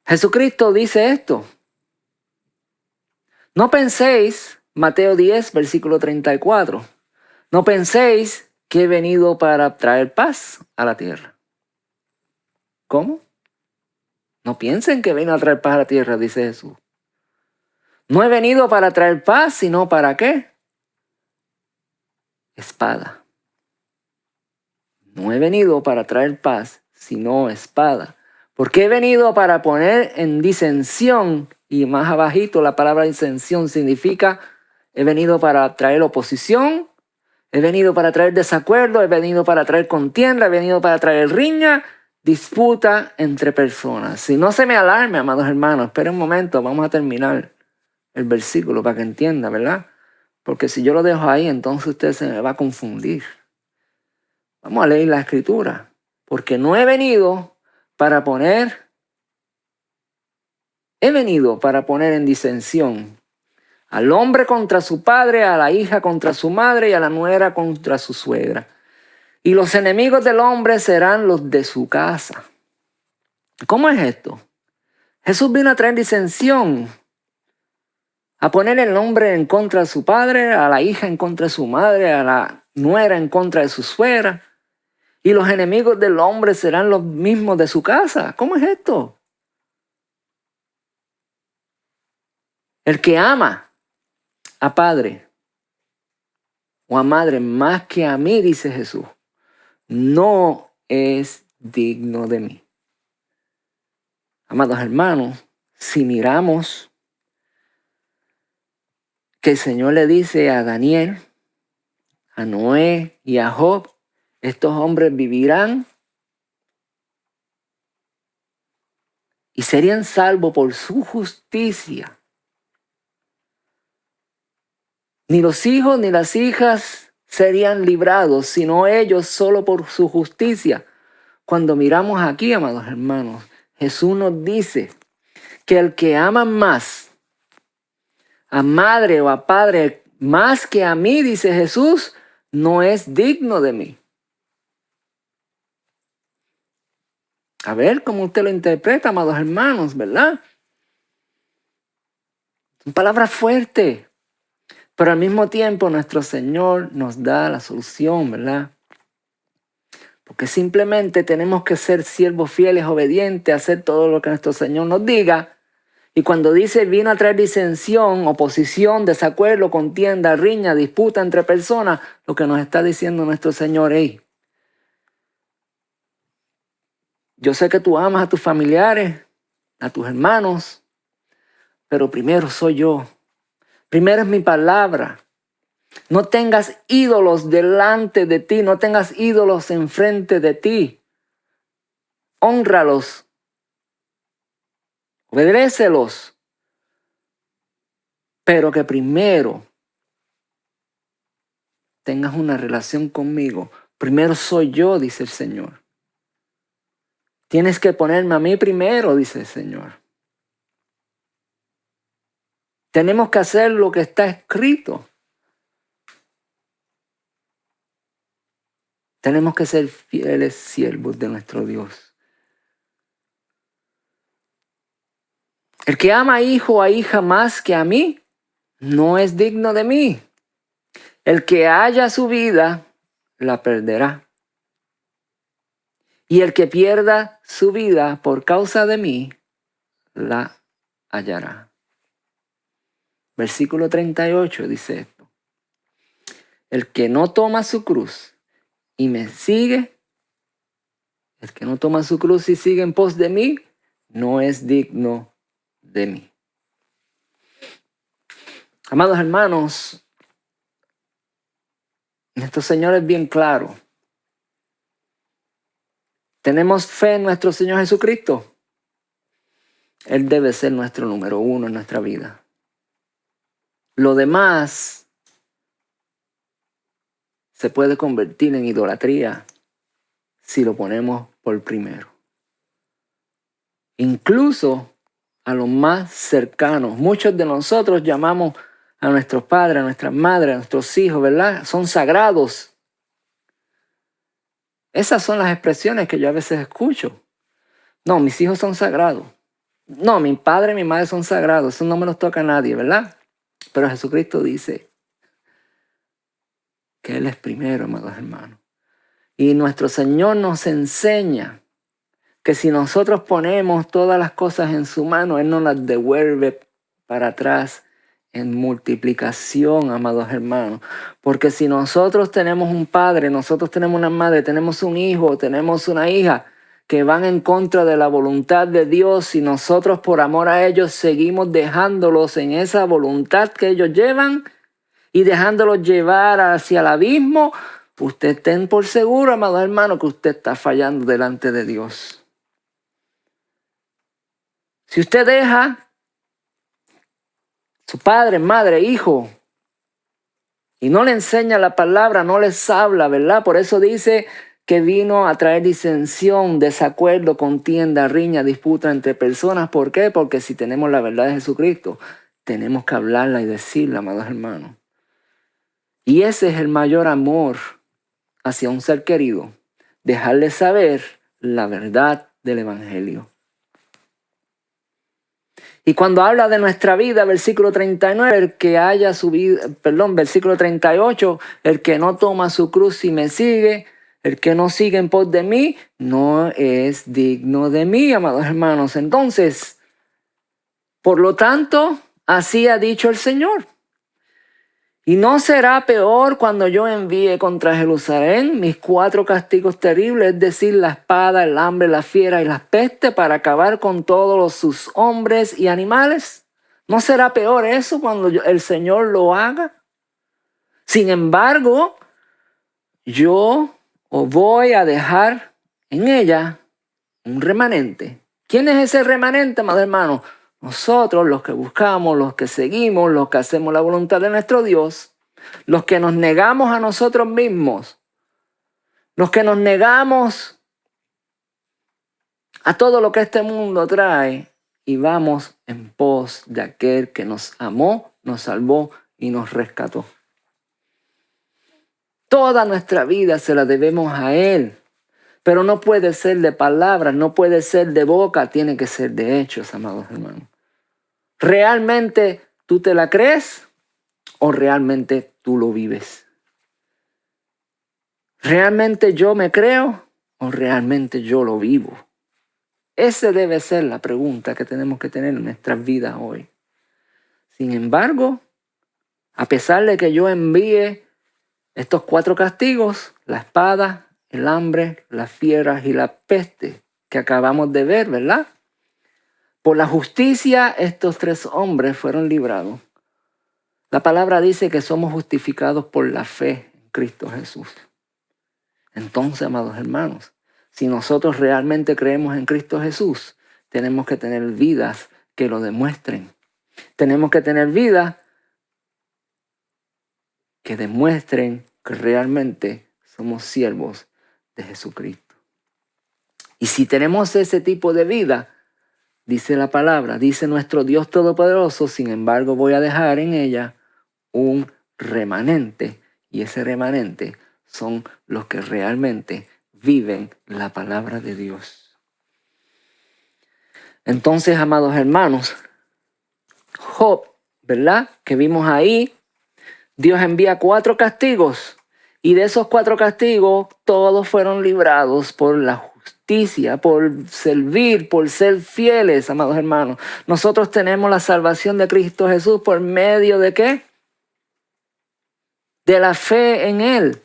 Jesucristo dice esto. No penséis, Mateo 10, versículo 34, no penséis que he venido para traer paz a la tierra. ¿Cómo? No piensen que vino a traer paz a la tierra, dice Jesús. No he venido para traer paz, sino ¿para qué? Espada. No he venido para traer paz, sino espada. Porque he venido para poner en disensión, y más abajito la palabra disensión significa, he venido para traer oposición, he venido para traer desacuerdo, he venido para traer contienda, he venido para traer riña, disputa entre personas. Si no se me alarme, amados hermanos, espere un momento, vamos a terminar el versículo para que entienda, ¿verdad? Porque si yo lo dejo ahí, entonces usted se me va a confundir. Vamos a leer la escritura. Porque no he venido para poner en disensión al hombre contra su padre, a la hija contra su madre y a la nuera contra su suegra. Y los enemigos del hombre serán los de su casa. ¿Cómo es esto? Jesús vino a traer disensión, a poner el hombre en contra de su padre, a la hija en contra de su madre, a la nuera en contra de su suegra. Y los enemigos del hombre serán los mismos de su casa. ¿Cómo es esto? El que ama a padre o a madre más que a mí, dice Jesús, no es digno de mí. Amados hermanos, si miramos que el Señor le dice a Daniel, a Noé y a Job, estos hombres vivirán y serían salvos por su justicia. Ni los hijos ni las hijas serían librados, sino ellos solo por su justicia. Cuando miramos aquí, amados hermanos, Jesús nos dice que el que ama más a madre o a padre más que a mí, dice Jesús, no es digno de mí. A ver cómo usted lo interpreta, amados hermanos, ¿verdad? Son palabras fuertes, pero al mismo tiempo nuestro Señor nos da la solución, ¿verdad? Porque simplemente tenemos que ser siervos fieles, obedientes, hacer todo lo que nuestro Señor nos diga. Y cuando dice vino a traer disensión, oposición, desacuerdo, contienda, riña, disputa entre personas, lo que nos está diciendo nuestro Señor es, yo sé que tú amas a tus familiares, a tus hermanos, pero primero soy yo. Primero es mi palabra. No tengas ídolos delante de ti, no tengas ídolos enfrente de ti. Hónralos. Obedécelos. Pero que primero tengas una relación conmigo. Primero soy yo, dice el Señor. Tienes que ponerme a mí primero, dice el Señor. Tenemos que hacer lo que está escrito. Tenemos que ser fieles siervos de nuestro Dios. El que ama a hijo o a hija más que a mí, no es digno de mí. El que haya su vida, la perderá. Y el que pierda su vida por causa de mí, la hallará. Versículo 38 dice esto. El que no toma su cruz y me sigue, el que no toma su cruz y sigue en pos de mí, no es digno de mí. Amados hermanos, nuestro Señor es bien claro. ¿Tenemos fe en nuestro Señor Jesucristo? Él debe ser nuestro número uno en nuestra vida. Lo demás se puede convertir en idolatría si lo ponemos por primero. Incluso a los más cercanos. Muchos de nosotros llamamos a nuestros padres, a nuestras madres, a nuestros hijos, ¿verdad? Son sagrados. Esas son las expresiones que yo a veces escucho. No, mis hijos son sagrados. No, mi padre y mi madre son sagrados. Eso no me los toca a nadie, ¿verdad? Pero Jesucristo dice que Él es primero, amados hermanos. Y nuestro Señor nos enseña que si nosotros ponemos todas las cosas en su mano, Él nos las devuelve para atrás en multiplicación, amados hermanos. Porque si nosotros tenemos un padre, nosotros tenemos una madre, tenemos un hijo, tenemos una hija que van en contra de la voluntad de Dios y nosotros por amor a ellos seguimos dejándolos en esa voluntad que ellos llevan y dejándolos llevar hacia el abismo, usted ten por seguro, amados hermanos, que usted está fallando delante de Dios. Si usted deja su padre, madre, hijo, y no le enseña la palabra, no les habla, ¿verdad? Por eso dice que vino a traer disensión, desacuerdo, contienda, riña, disputa entre personas. ¿Por qué? Porque si tenemos la verdad de Jesucristo, tenemos que hablarla y decirla, amados hermanos. Y ese es el mayor amor hacia un ser querido, dejarle saber la verdad del Evangelio. Y cuando habla de nuestra vida, versículo 39, el que haya su vida, versículo 38, el que no toma su cruz y me sigue, el que no sigue en pos de mí, no es digno de mí, amados hermanos. Entonces, por lo tanto, así ha dicho el Señor. Y no será peor cuando yo envíe contra Jerusalén mis 4 castigos terribles, es decir, la espada, el hambre, la fiera y las pestes, para acabar con todos sus hombres y animales. ¿No será peor eso cuando el Señor lo haga? Sin embargo, yo os voy a dejar en ella un remanente. ¿Quién es ese remanente, amados hermanos? Nosotros, los que buscamos, los que seguimos, los que hacemos la voluntad de nuestro Dios, los que nos negamos a nosotros mismos, los que nos negamos a todo lo que este mundo trae y vamos en pos de aquel que nos amó, nos salvó y nos rescató. Toda nuestra vida se la debemos a Él, pero no puede ser de palabras, no puede ser de boca, tiene que ser de hechos, amados hermanos. ¿Realmente tú te la crees o realmente tú lo vives? ¿Realmente yo me creo o realmente yo lo vivo? Esa debe ser la pregunta que tenemos que tener en nuestras vidas hoy. Sin embargo, a pesar de que yo envíe estos 4 castigos, la espada, el hambre, las fieras y la peste que acabamos de ver, ¿verdad? Por la justicia estos 3 hombres fueron librados. La palabra dice que somos justificados por la fe en Cristo Jesús. Entonces, amados hermanos, si nosotros realmente creemos en Cristo Jesús, tenemos que tener vidas que lo demuestren. Tenemos que tener vidas que demuestren que realmente somos siervos de Jesucristo. Y si tenemos ese tipo de vida, dice la palabra, dice nuestro Dios Todopoderoso, sin embargo voy a dejar en ella un remanente. Y ese remanente son los que realmente viven la palabra de Dios. Entonces, amados hermanos, Job, ¿verdad? Que vimos ahí, Dios envía 4 castigos y de esos 4 castigos todos fueron librados por la justicia, por servir, por ser fieles, amados hermanos. Nosotros tenemos la salvación de Cristo Jesús por medio de ¿qué? De la fe en Él.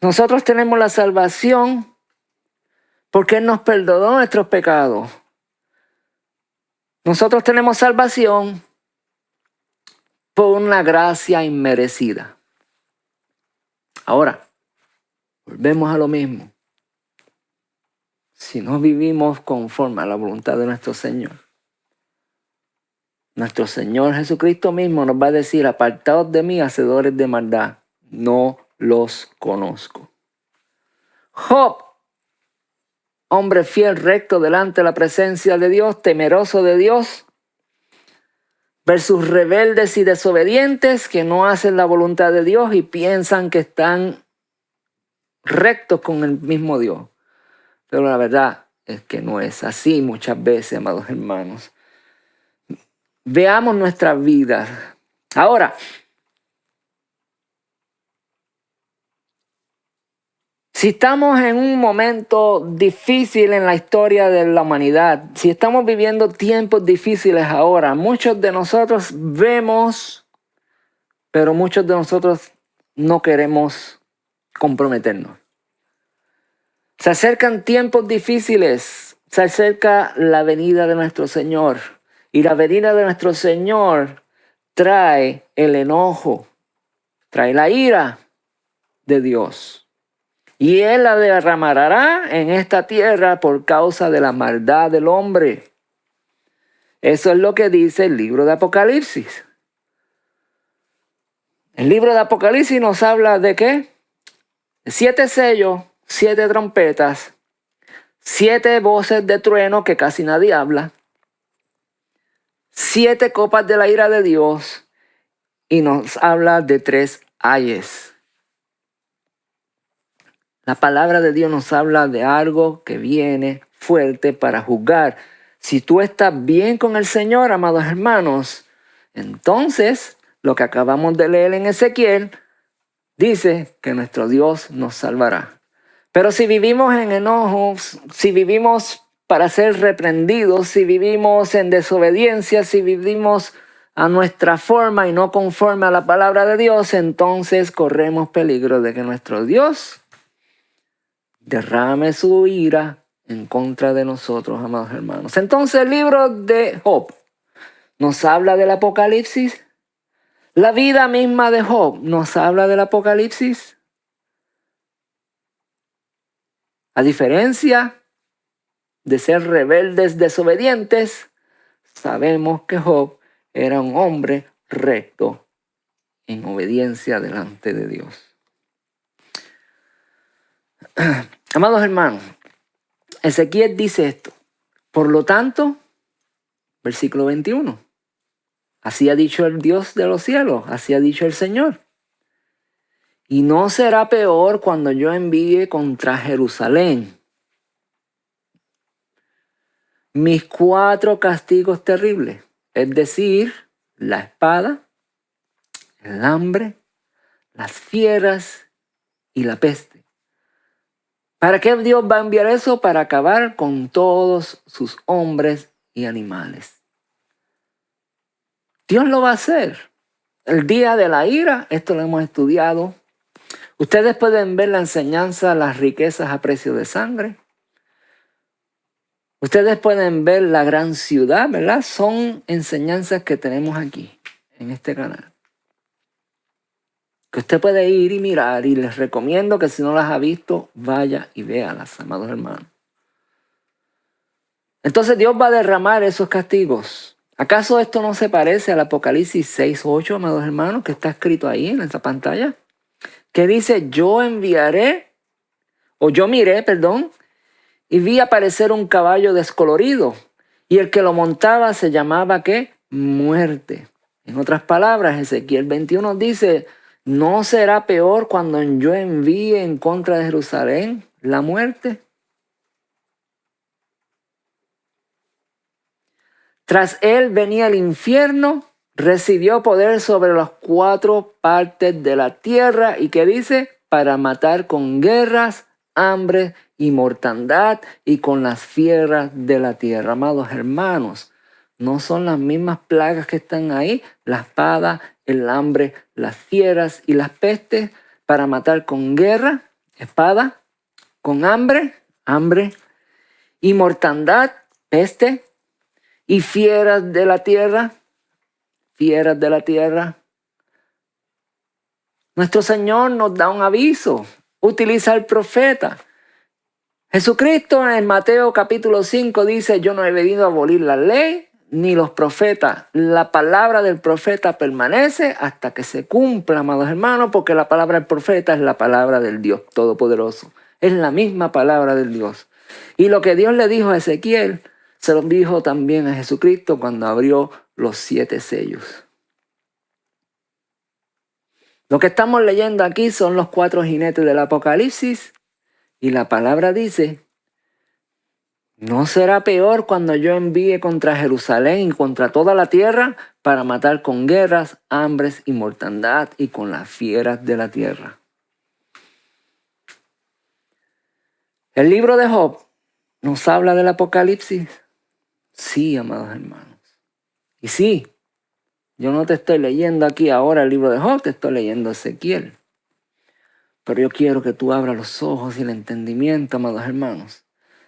Nosotros tenemos la salvación porque Él nos perdonó nuestros pecados. Nosotros tenemos salvación por una gracia inmerecida. Ahora, volvemos a lo mismo. Si no vivimos conforme a la voluntad de nuestro Señor Jesucristo mismo nos va a decir, apartaos de mí, hacedores de maldad, no los conozco. Job, hombre fiel, recto delante de la presencia de Dios, temeroso de Dios, versus rebeldes y desobedientes que no hacen la voluntad de Dios y piensan que están rectos con el mismo Dios. Pero la verdad es que no es así muchas veces, amados hermanos. Veamos nuestras vidas. Ahora, si estamos en un momento difícil en la historia de la humanidad, si estamos viviendo tiempos difíciles ahora, muchos de nosotros vemos, pero muchos de nosotros no queremos comprometernos. Se acercan tiempos difíciles, se acerca la venida de nuestro Señor. Y la venida de nuestro Señor trae el enojo, trae la ira de Dios. Y Él la derramará en esta tierra por causa de la maldad del hombre. Eso es lo que dice el libro de Apocalipsis. El libro de Apocalipsis nos habla de ¿qué? 7 sellos, 7 trompetas, 7 voces de trueno que casi nadie habla, 7 copas de la ira de Dios y nos habla de 3 ayes. La palabra de Dios nos habla de algo que viene fuerte para juzgar. Si tú estás bien con el Señor, amados hermanos, entonces lo que acabamos de leer en Ezequiel dice que nuestro Dios nos salvará. Pero si vivimos en enojos, si vivimos para ser reprendidos, si vivimos en desobediencia, si vivimos a nuestra forma y no conforme a la palabra de Dios, entonces corremos peligro de que nuestro Dios derrame su ira en contra de nosotros, amados hermanos. Entonces el libro de Job nos habla del Apocalipsis, La vida misma de Job nos habla del Apocalipsis. A diferencia de ser rebeldes, desobedientes, sabemos que Job era un hombre recto en obediencia delante de Dios. Amados hermanos, Ezequiel dice esto. Por lo tanto, versículo 21. Así ha dicho el Dios de los cielos, así ha dicho el Señor. Y no será peor cuando yo envíe contra Jerusalén mis 4 castigos terribles, es decir, la espada, el hambre, las fieras y la peste. ¿Para qué Dios va a enviar eso? Para acabar con todos sus hombres y animales. Dios lo va a hacer. El día de la ira, esto lo hemos estudiado. Ustedes pueden ver la enseñanza, las riquezas a precio de sangre. Ustedes pueden ver la gran ciudad, ¿verdad? Son enseñanzas que tenemos aquí, en este canal. Que usted puede ir y mirar, y les recomiendo que si no las ha visto, vaya y véalas, amados hermanos. Entonces Dios va a derramar esos castigos. ¿Acaso esto no se parece al Apocalipsis 6:8, amados hermanos, que está escrito ahí en esa pantalla? Que dice, yo miré, y vi aparecer un caballo descolorido, y el que lo montaba se llamaba, ¿qué? Muerte. En otras palabras, Ezequiel 21 dice, ¿no será peor cuando yo envíe en contra de Jerusalén la muerte? Tras él venía el infierno, recibió poder sobre las 4 partes de la tierra, y ¿qué dice? Para matar con guerras, hambre y mortandad, y con las fieras de la tierra. Amados hermanos, ¿no son las mismas plagas que están ahí? La espada, el hambre, las fieras y las pestes, para matar con guerra, espada, con hambre, y mortandad, peste, y fieras de la tierra. Nuestro Señor nos da un aviso. Utiliza el profeta. Jesucristo en Mateo capítulo 5 dice, yo no he venido a abolir la ley ni los profetas. La palabra del profeta permanece hasta que se cumpla, amados hermanos, porque la palabra del profeta es la palabra del Dios Todopoderoso. Es la misma palabra del Dios. Y lo que Dios le dijo a Ezequiel, se lo dijo también a Jesucristo cuando abrió los 7 sellos. Lo que estamos leyendo aquí son los 4 jinetes del Apocalipsis, y la palabra dice, ¿no será peor cuando yo envíe contra Jerusalén y contra toda la tierra para matar con guerras, hambres y mortandad y con las fieras de la tierra? El libro de Job nos habla del Apocalipsis. Sí, amados hermanos. Y sí, yo no te estoy leyendo aquí ahora el libro de Job, te estoy leyendo Ezequiel. Pero yo quiero que tú abras los ojos y el entendimiento, amados hermanos,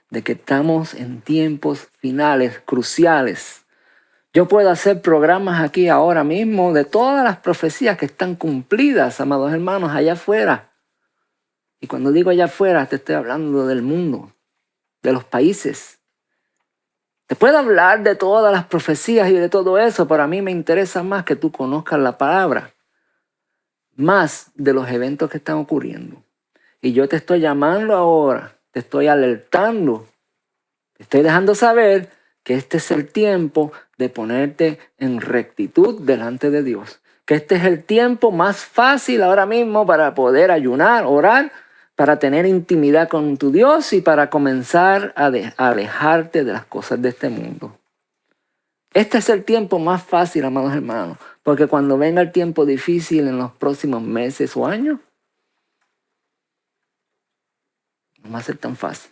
de que estamos en tiempos finales, cruciales. Yo puedo hacer programas aquí ahora mismo de todas las profecías que están cumplidas, amados hermanos, allá afuera. Y cuando digo allá afuera, te estoy hablando del mundo, de los países. Te puedo hablar de todas las profecías y de todo eso, pero a mí me interesa más que tú conozcas la palabra, más de los eventos que están ocurriendo. Y yo te estoy llamando ahora, te estoy alertando, te estoy dejando saber que este es el tiempo de ponerte en rectitud delante de Dios. Que este es el tiempo más fácil ahora mismo para poder ayunar, orar, para tener intimidad con tu Dios y para comenzar a alejarte de las cosas de este mundo. Este es el tiempo más fácil, amados hermanos, porque cuando venga el tiempo difícil en los próximos meses o años, no va a ser tan fácil.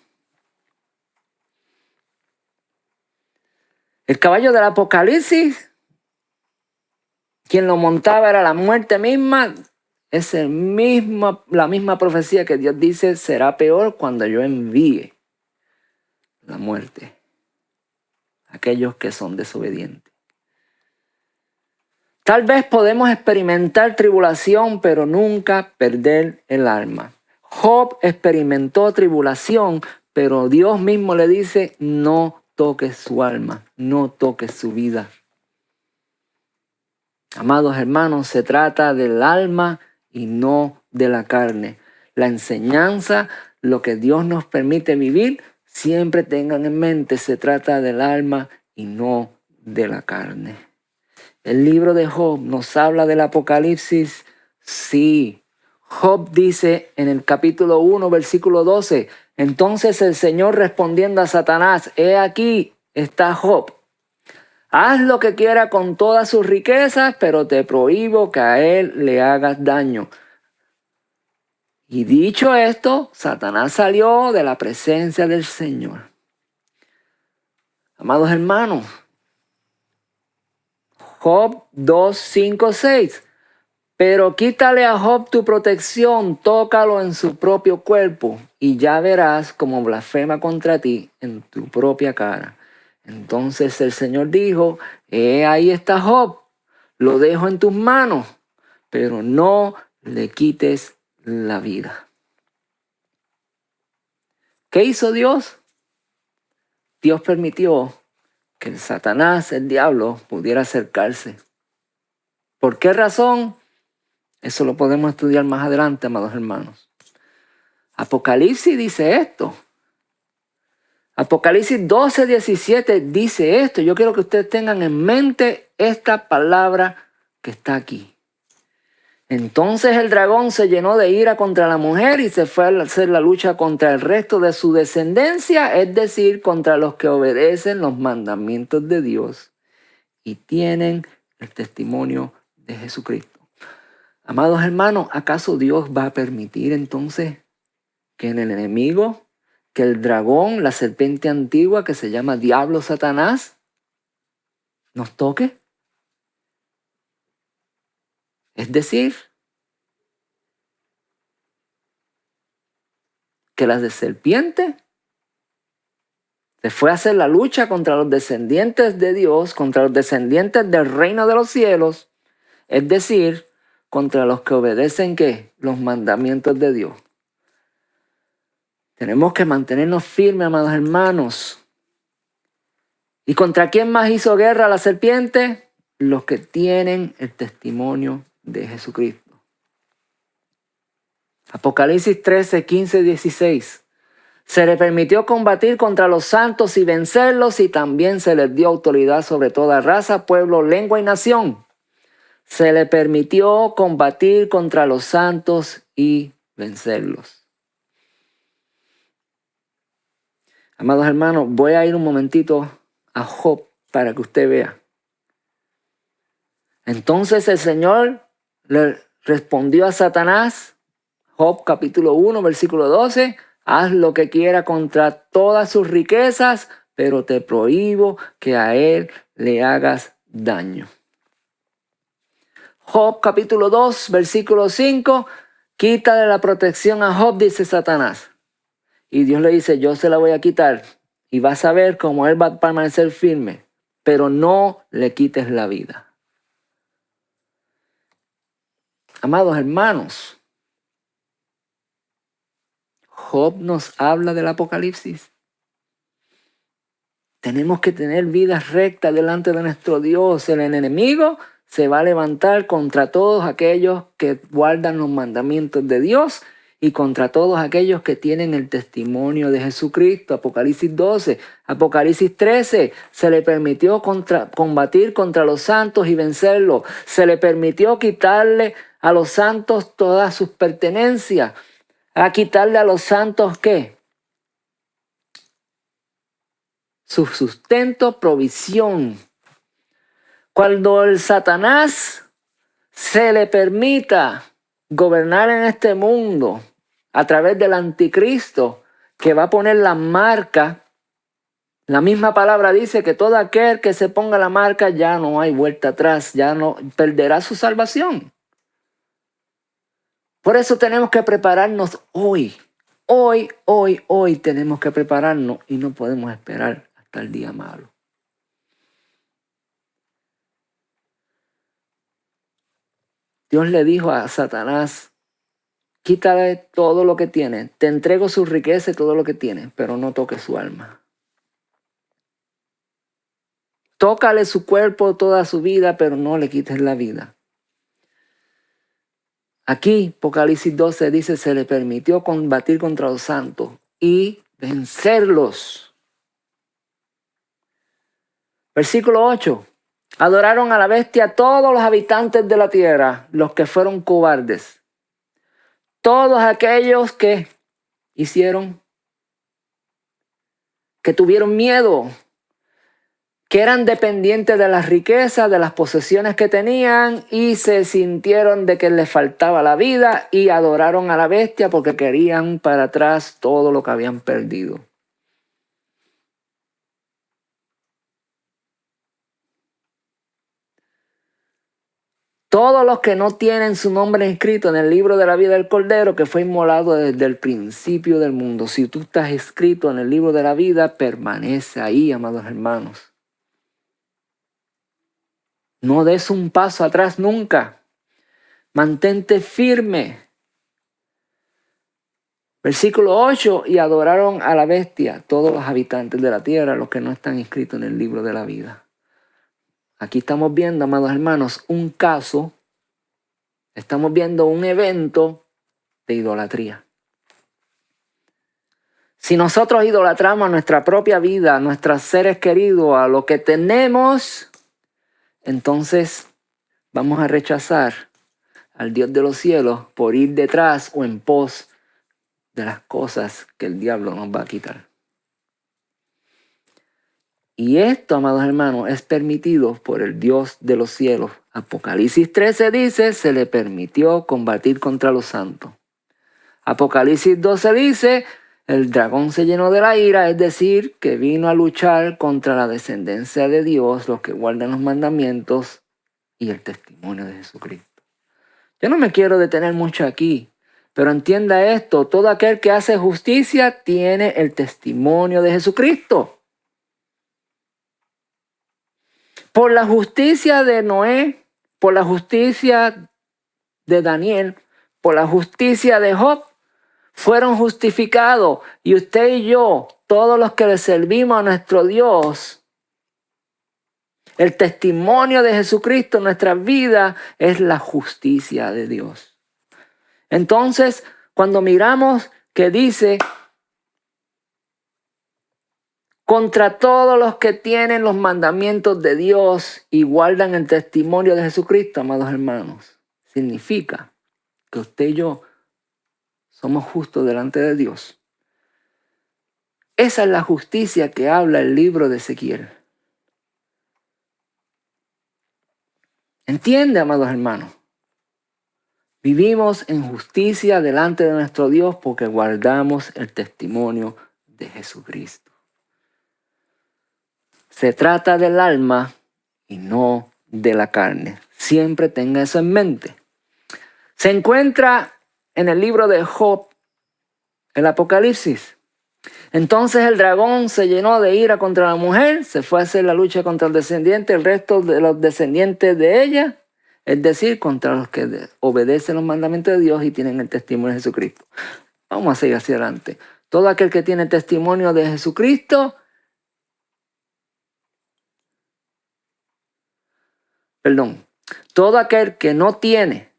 El caballo del Apocalipsis, quien lo montaba era la muerte misma. Es la misma profecía que Dios dice, será peor cuando yo envíe la muerte a aquellos que son desobedientes. Tal vez podemos experimentar tribulación, pero nunca perder el alma. Job experimentó tribulación, pero Dios mismo le dice, no toques su alma, no toques su vida. Amados hermanos, se trata del alma y no de la carne. La enseñanza, lo que Dios nos permite vivir, siempre tengan en mente, se trata del alma y no de la carne. El libro de Job nos habla del Apocalipsis. Sí, Job dice en el capítulo 1, versículo 12, entonces el Señor respondiendo a Satanás, he aquí está Job. Haz lo que quiera con todas sus riquezas, pero te prohíbo que a él le hagas daño. Y dicho esto, Satanás salió de la presencia del Señor. Amados hermanos, Job 2, 5, 6. Pero quítale a Job tu protección, tócalo en su propio cuerpo, y ya verás cómo blasfema contra ti en tu propia cara. Entonces el Señor dijo, ahí está Job, lo dejo en tus manos, pero no le quites la vida. ¿Qué hizo Dios? Dios permitió que el Satanás, el diablo, pudiera acercarse. ¿Por qué razón? Eso lo podemos estudiar más adelante, amados hermanos. Apocalipsis dice esto. Apocalipsis 12, 17 dice esto. Yo quiero que ustedes tengan en mente esta palabra que está aquí. Entonces el dragón se llenó de ira contra la mujer y se fue a hacer la lucha contra el resto de su descendencia, es decir, contra los que obedecen los mandamientos de Dios y tienen el testimonio de Jesucristo. Amados hermanos, ¿acaso Dios va a permitir entonces que el enemigo, que el dragón, la serpiente antigua que se llama Diablo Satanás, nos toque? Es decir, que la serpiente se fue a hacer la lucha contra los descendientes de Dios, contra los descendientes del reino de los cielos, es decir, contra los que obedecen ¿qué? Los mandamientos de Dios. Tenemos que mantenernos firmes, amados hermanos. ¿Y contra quién más hizo guerra la serpiente? Los que tienen el testimonio de Jesucristo. Apocalipsis 13, 15, 16. Se le permitió combatir contra los santos y vencerlos, y también se les dio autoridad sobre toda raza, pueblo, lengua y nación. Se le permitió combatir contra los santos y vencerlos. Amados hermanos, voy a ir un momentito a Job para que usted vea. Entonces el Señor le respondió a Satanás, Job capítulo 1, versículo 12, haz lo que quiera contra todas sus riquezas, pero te prohíbo que a él le hagas daño. Job capítulo 2, versículo 5, quítale la protección a Job, dice Satanás. Y Dios le dice, yo se la voy a quitar y vas a ver cómo él va a permanecer firme, pero no le quites la vida. Amados hermanos, Job nos habla del Apocalipsis. Tenemos que tener vidas rectas delante de nuestro Dios. El enemigo se va a levantar contra todos aquellos que guardan los mandamientos de Dios y contra todos aquellos que tienen el testimonio de Jesucristo. Apocalipsis 12, Apocalipsis 13, se le permitió combatir contra los santos y vencerlos. Se le permitió quitarle a los santos todas sus pertenencias. A quitarle a los santos, ¿qué? Su sustento, provisión. Cuando el Satanás se le permita gobernar en este mundo a través del anticristo, que va a poner la marca, la misma palabra dice que todo aquel que se ponga la marca ya no hay vuelta atrás, ya no perderá su salvación. Por eso tenemos que prepararnos hoy. Hoy tenemos que prepararnos y no podemos esperar hasta el día malo. Dios le dijo a Satanás, quítale todo lo que tiene, te entrego su riqueza y todo lo que tiene, pero no toques su alma. Tócale su cuerpo, toda su vida, pero no le quites la vida. Aquí, Apocalipsis 12 dice, se le permitió combatir contra los santos y vencerlos. Versículo 8. Adoraron a la bestia todos los habitantes de la tierra, los que fueron cobardes. Todos aquellos que hicieron, que tuvieron miedo, que eran dependientes de las riquezas, de las posesiones que tenían y se sintieron de que les faltaba la vida y adoraron a la bestia porque querían para atrás todo lo que habían perdido. Todos los que no tienen su nombre inscrito en el libro de la vida del Cordero que fue inmolado desde el principio del mundo. Si tú estás escrito en el libro de la vida, permanece ahí, amados hermanos. No des un paso atrás nunca. Mantente firme. Versículo 8, y adoraron a la bestia, todos los habitantes de la tierra, los que no están inscritos en el libro de la vida. Aquí estamos viendo, amados hermanos, un caso, estamos viendo un evento de idolatría. Si nosotros idolatramos a nuestra propia vida, a nuestros seres queridos, a lo que tenemos, entonces vamos a rechazar al Dios de los cielos por ir detrás o en pos de las cosas que el diablo nos va a quitar. Y esto, amados hermanos, es permitido por el Dios de los cielos. Apocalipsis 13 dice, se le permitió combatir contra los santos. Apocalipsis 12 dice, el dragón se llenó de la ira, es decir, que vino a luchar contra la descendencia de Dios, los que guardan los mandamientos y el testimonio de Jesucristo. Yo no me quiero detener mucho aquí, pero entienda esto, todo aquel que hace justicia tiene el testimonio de Jesucristo. Por la justicia de Noé, por la justicia de Daniel, por la justicia de Job, fueron justificados. Y usted y yo, todos los que le servimos a nuestro Dios, el testimonio de Jesucristo en nuestra vida es la justicia de Dios. Entonces, cuando miramos que dice, contra todos los que tienen los mandamientos de Dios y guardan el testimonio de Jesucristo, amados hermanos, significa que usted y yo somos justos delante de Dios. Esa es la justicia que habla el libro de Ezequiel. ¿Entiende, amados hermanos? Vivimos en justicia delante de nuestro Dios porque guardamos el testimonio de Jesucristo. Se trata del alma y no de la carne. Siempre tenga eso en mente. Se encuentra en el libro de Job, el Apocalipsis. Entonces el dragón se llenó de ira contra la mujer, se fue a hacer la lucha contra el descendiente, el resto de los descendientes de ella, es decir, contra los que obedecen los mandamientos de Dios y tienen el testimonio de Jesucristo. Vamos a seguir hacia adelante. Todo aquel que tiene testimonio de Jesucristo, todo aquel que no tiene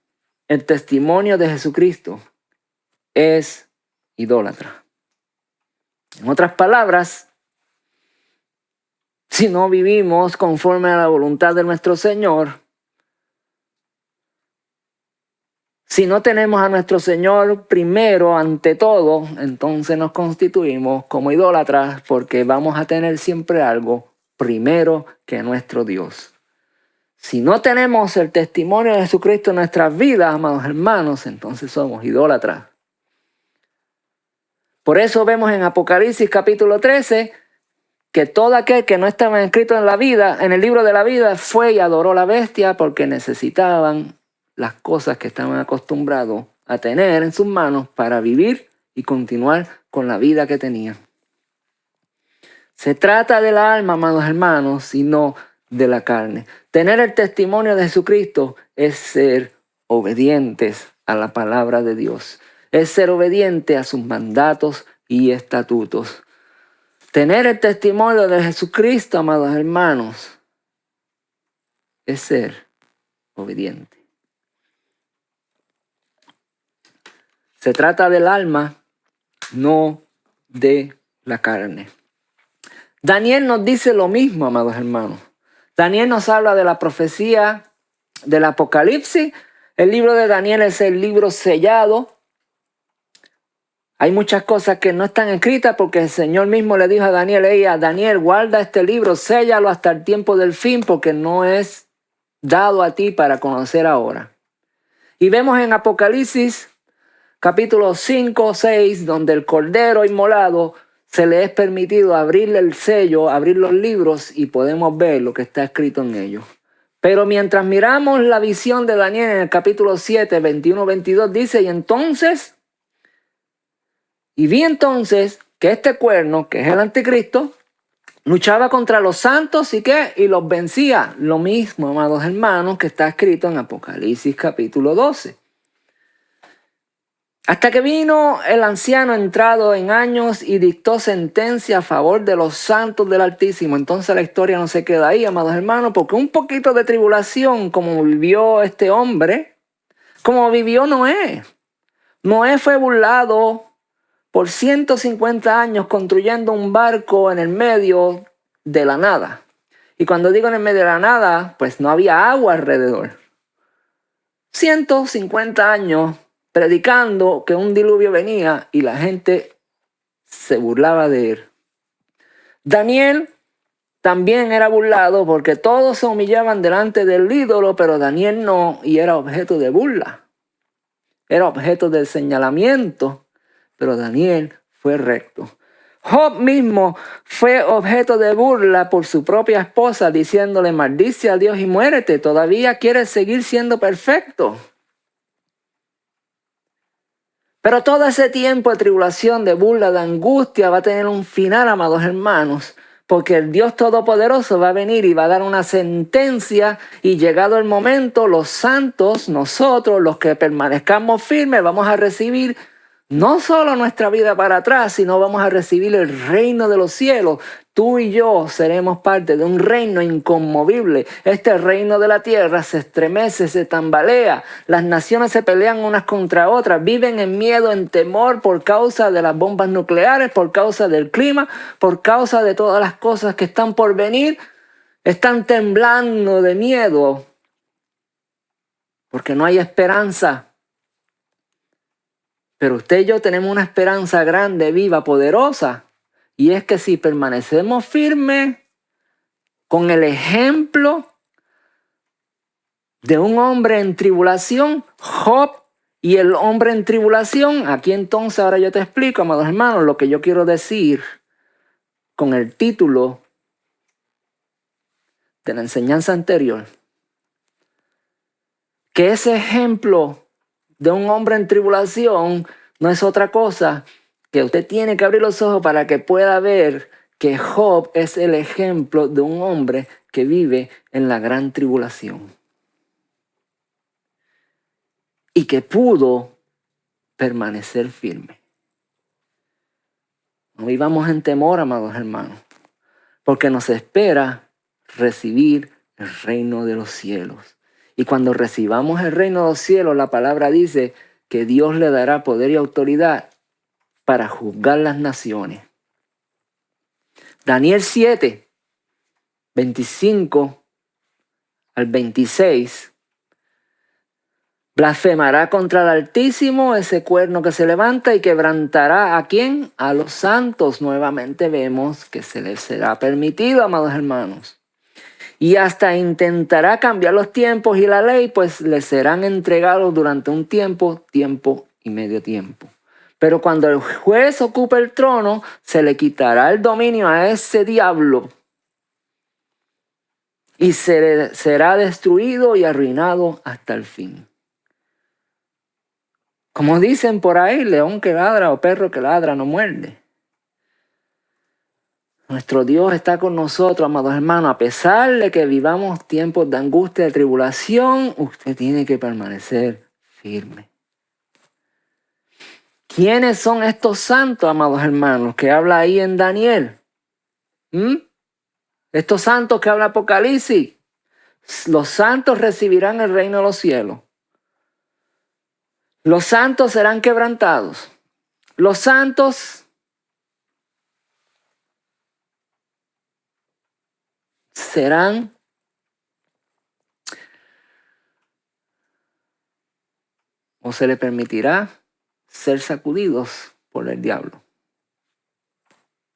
el testimonio de Jesucristo es idólatra. En otras palabras, si no vivimos conforme a la voluntad de nuestro Señor, si no tenemos a nuestro Señor primero ante todo, entonces nos constituimos como idólatras porque vamos a tener siempre algo primero que nuestro Dios. Si no tenemos el testimonio de Jesucristo en nuestras vidas, amados hermanos, entonces somos idólatras. Por eso vemos en Apocalipsis capítulo 13 que todo aquel que no estaba inscrito en la vida, en el libro de la vida, fue y adoró a la bestia porque necesitaban las cosas que estaban acostumbrados a tener en sus manos para vivir y continuar con la vida que tenían. Se trata del alma, amados hermanos, y no de la carne. Tener el testimonio de Jesucristo es ser obedientes a la palabra de Dios. Es ser obediente a sus mandatos y estatutos. Tener el testimonio de Jesucristo, amados hermanos, es ser obediente. Se trata del alma, no de la carne. Daniel nos dice lo mismo, amados hermanos. Daniel nos habla de la profecía del Apocalipsis. El libro de Daniel es el libro sellado. Hay muchas cosas que no están escritas porque el Señor mismo le dijo a Daniel, Daniel, guarda este libro, séllalo hasta el tiempo del fin porque no es dado a ti para conocer ahora. Y vemos en Apocalipsis capítulo 5, 6, donde el Cordero inmolado se le es permitido abrirle el sello, abrir los libros y podemos ver lo que está escrito en ellos. Pero mientras miramos la visión de Daniel en el capítulo 7, 21-22, dice, y vi entonces que este cuerno, que es el anticristo, luchaba contra los santos y los vencía. Lo mismo, amados hermanos, que está escrito en Apocalipsis capítulo 12. Hasta que vino el anciano entrado en años y dictó sentencia a favor de los santos del Altísimo. Entonces la historia no se queda ahí, amados hermanos, porque un poquito de tribulación como vivió este hombre, como vivió Noé. Noé fue burlado por 150 años construyendo un barco en el medio de la nada. Y cuando digo en el medio de la nada, pues no había agua alrededor. 150 años predicando que un diluvio venía y la gente se burlaba de él. Daniel también era burlado porque todos se humillaban delante del ídolo, pero Daniel no, y era objeto de burla. Era objeto de señalamiento, pero Daniel fue recto. Job mismo fue objeto de burla por su propia esposa, diciéndole, maldice a Dios y muérete, todavía quieres seguir siendo perfecto. Pero todo ese tiempo de tribulación, de burla, de angustia va a tener un final, amados hermanos, porque el Dios Todopoderoso va a venir y va a dar una sentencia y llegado el momento, los santos, nosotros, los que permanezcamos firmes, vamos a recibir no solo nuestra vida para atrás, sino vamos a recibir el reino de los cielos. Tú y yo seremos parte de un reino inconmovible. Este reino de la tierra se estremece, se tambalea. Las naciones se pelean unas contra otras. Viven en miedo, en temor por causa de las bombas nucleares, por causa del clima, por causa de todas las cosas que están por venir. Están temblando de miedo porque no hay esperanza. Pero usted y yo tenemos una esperanza grande, viva, poderosa. Y es que si permanecemos firmes con el ejemplo de un hombre en tribulación, Job y el hombre en tribulación, aquí entonces ahora yo te explico, amados hermanos, lo que yo quiero decir con el título de la enseñanza anterior. Que ese ejemplo de un hombre en tribulación no es otra cosa que usted tiene que abrir los ojos para que pueda ver que Job es el ejemplo de un hombre que vive en la gran tribulación y que pudo permanecer firme. No vivamos en temor, amados hermanos, porque nos espera recibir el reino de los cielos. Y cuando recibamos el reino de los cielos, la palabra dice que Dios le dará poder y autoridad para juzgar las naciones. Daniel 7, 25 al 26. Blasfemará contra el Altísimo ese cuerno que se levanta y quebrantará ¿a quién? A los santos. Nuevamente vemos que se les será permitido, amados hermanos. Y hasta intentará cambiar los tiempos y la ley, pues les serán entregados durante un tiempo y medio tiempo. Pero cuando el juez ocupe el trono, se le quitará el dominio a ese diablo y será destruido y arruinado hasta el fin. Como dicen por ahí, león que ladra o perro que ladra no muerde. Nuestro Dios está con nosotros, amados hermanos. A pesar de que vivamos tiempos de angustia, de tribulación, usted tiene que permanecer firme. ¿Quiénes son estos santos, amados hermanos, que habla ahí en Daniel? Estos santos que habla Apocalipsis. Los santos recibirán el reino de los cielos. Los santos serán quebrantados. Los santos serán o se les permitirá ser sacudidos por el diablo.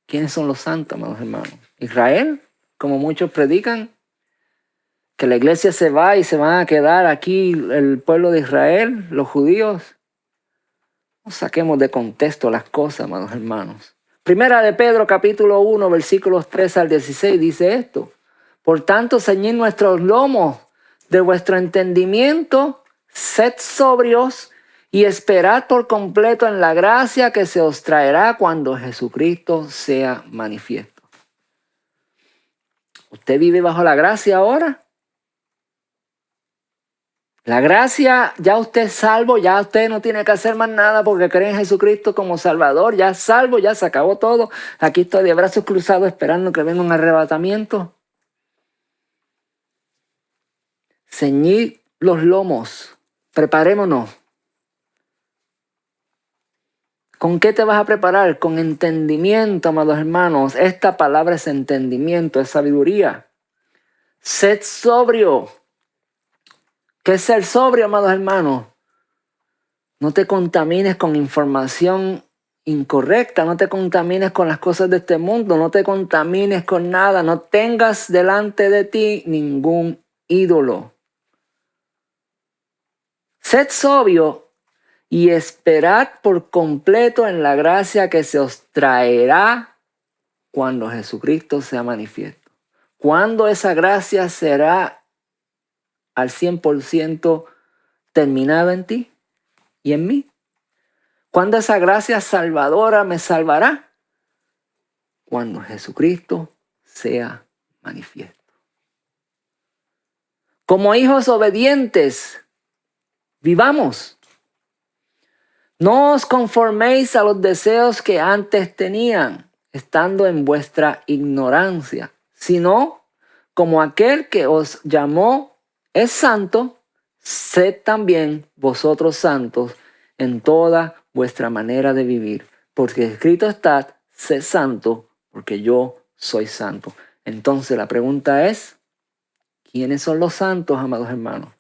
¿Quiénes son los santos, amados hermanos? Israel, como muchos predican, que la iglesia se va y se van a quedar aquí el pueblo de Israel, los judíos. No saquemos de contexto las cosas, amados hermanos. Primera de Pedro, capítulo 1, versículos 3 al 16, dice esto. Por tanto, ceñid nuestros lomos de vuestro entendimiento, sed sobrios y esperad por completo en la gracia que se os traerá cuando Jesucristo sea manifiesto. ¿Usted vive bajo la gracia ahora? La gracia, ya usted es salvo, ya usted no tiene que hacer más nada porque cree en Jesucristo como Salvador, ya es salvo, ya se acabó todo. Aquí estoy de brazos cruzados esperando que venga un arrebatamiento. Ceñid los lomos, preparémonos. ¿Con qué te vas a preparar? Con entendimiento, amados hermanos. Esta palabra es entendimiento, es sabiduría. Sed sobrio. ¿Qué es ser sobrio, amados hermanos? No te contamines con información incorrecta, no te contamines con las cosas de este mundo, no te contamines con nada, no tengas delante de ti ningún ídolo. Sed sobrio y esperad por completo en la gracia que se os traerá cuando Jesucristo sea manifiesto. ¿Cuándo esa gracia será al 100% terminada en ti y en mí? ¿Cuándo esa gracia salvadora me salvará? Cuando Jesucristo sea manifiesto. Como hijos obedientes, vivamos. No os conforméis a los deseos que antes tenían, estando en vuestra ignorancia, sino como aquel que os llamó es santo, sed también vosotros santos en toda vuestra manera de vivir, porque escrito está, sed santo, porque yo soy santo. Entonces la pregunta es, ¿quiénes son los santos, amados hermanos?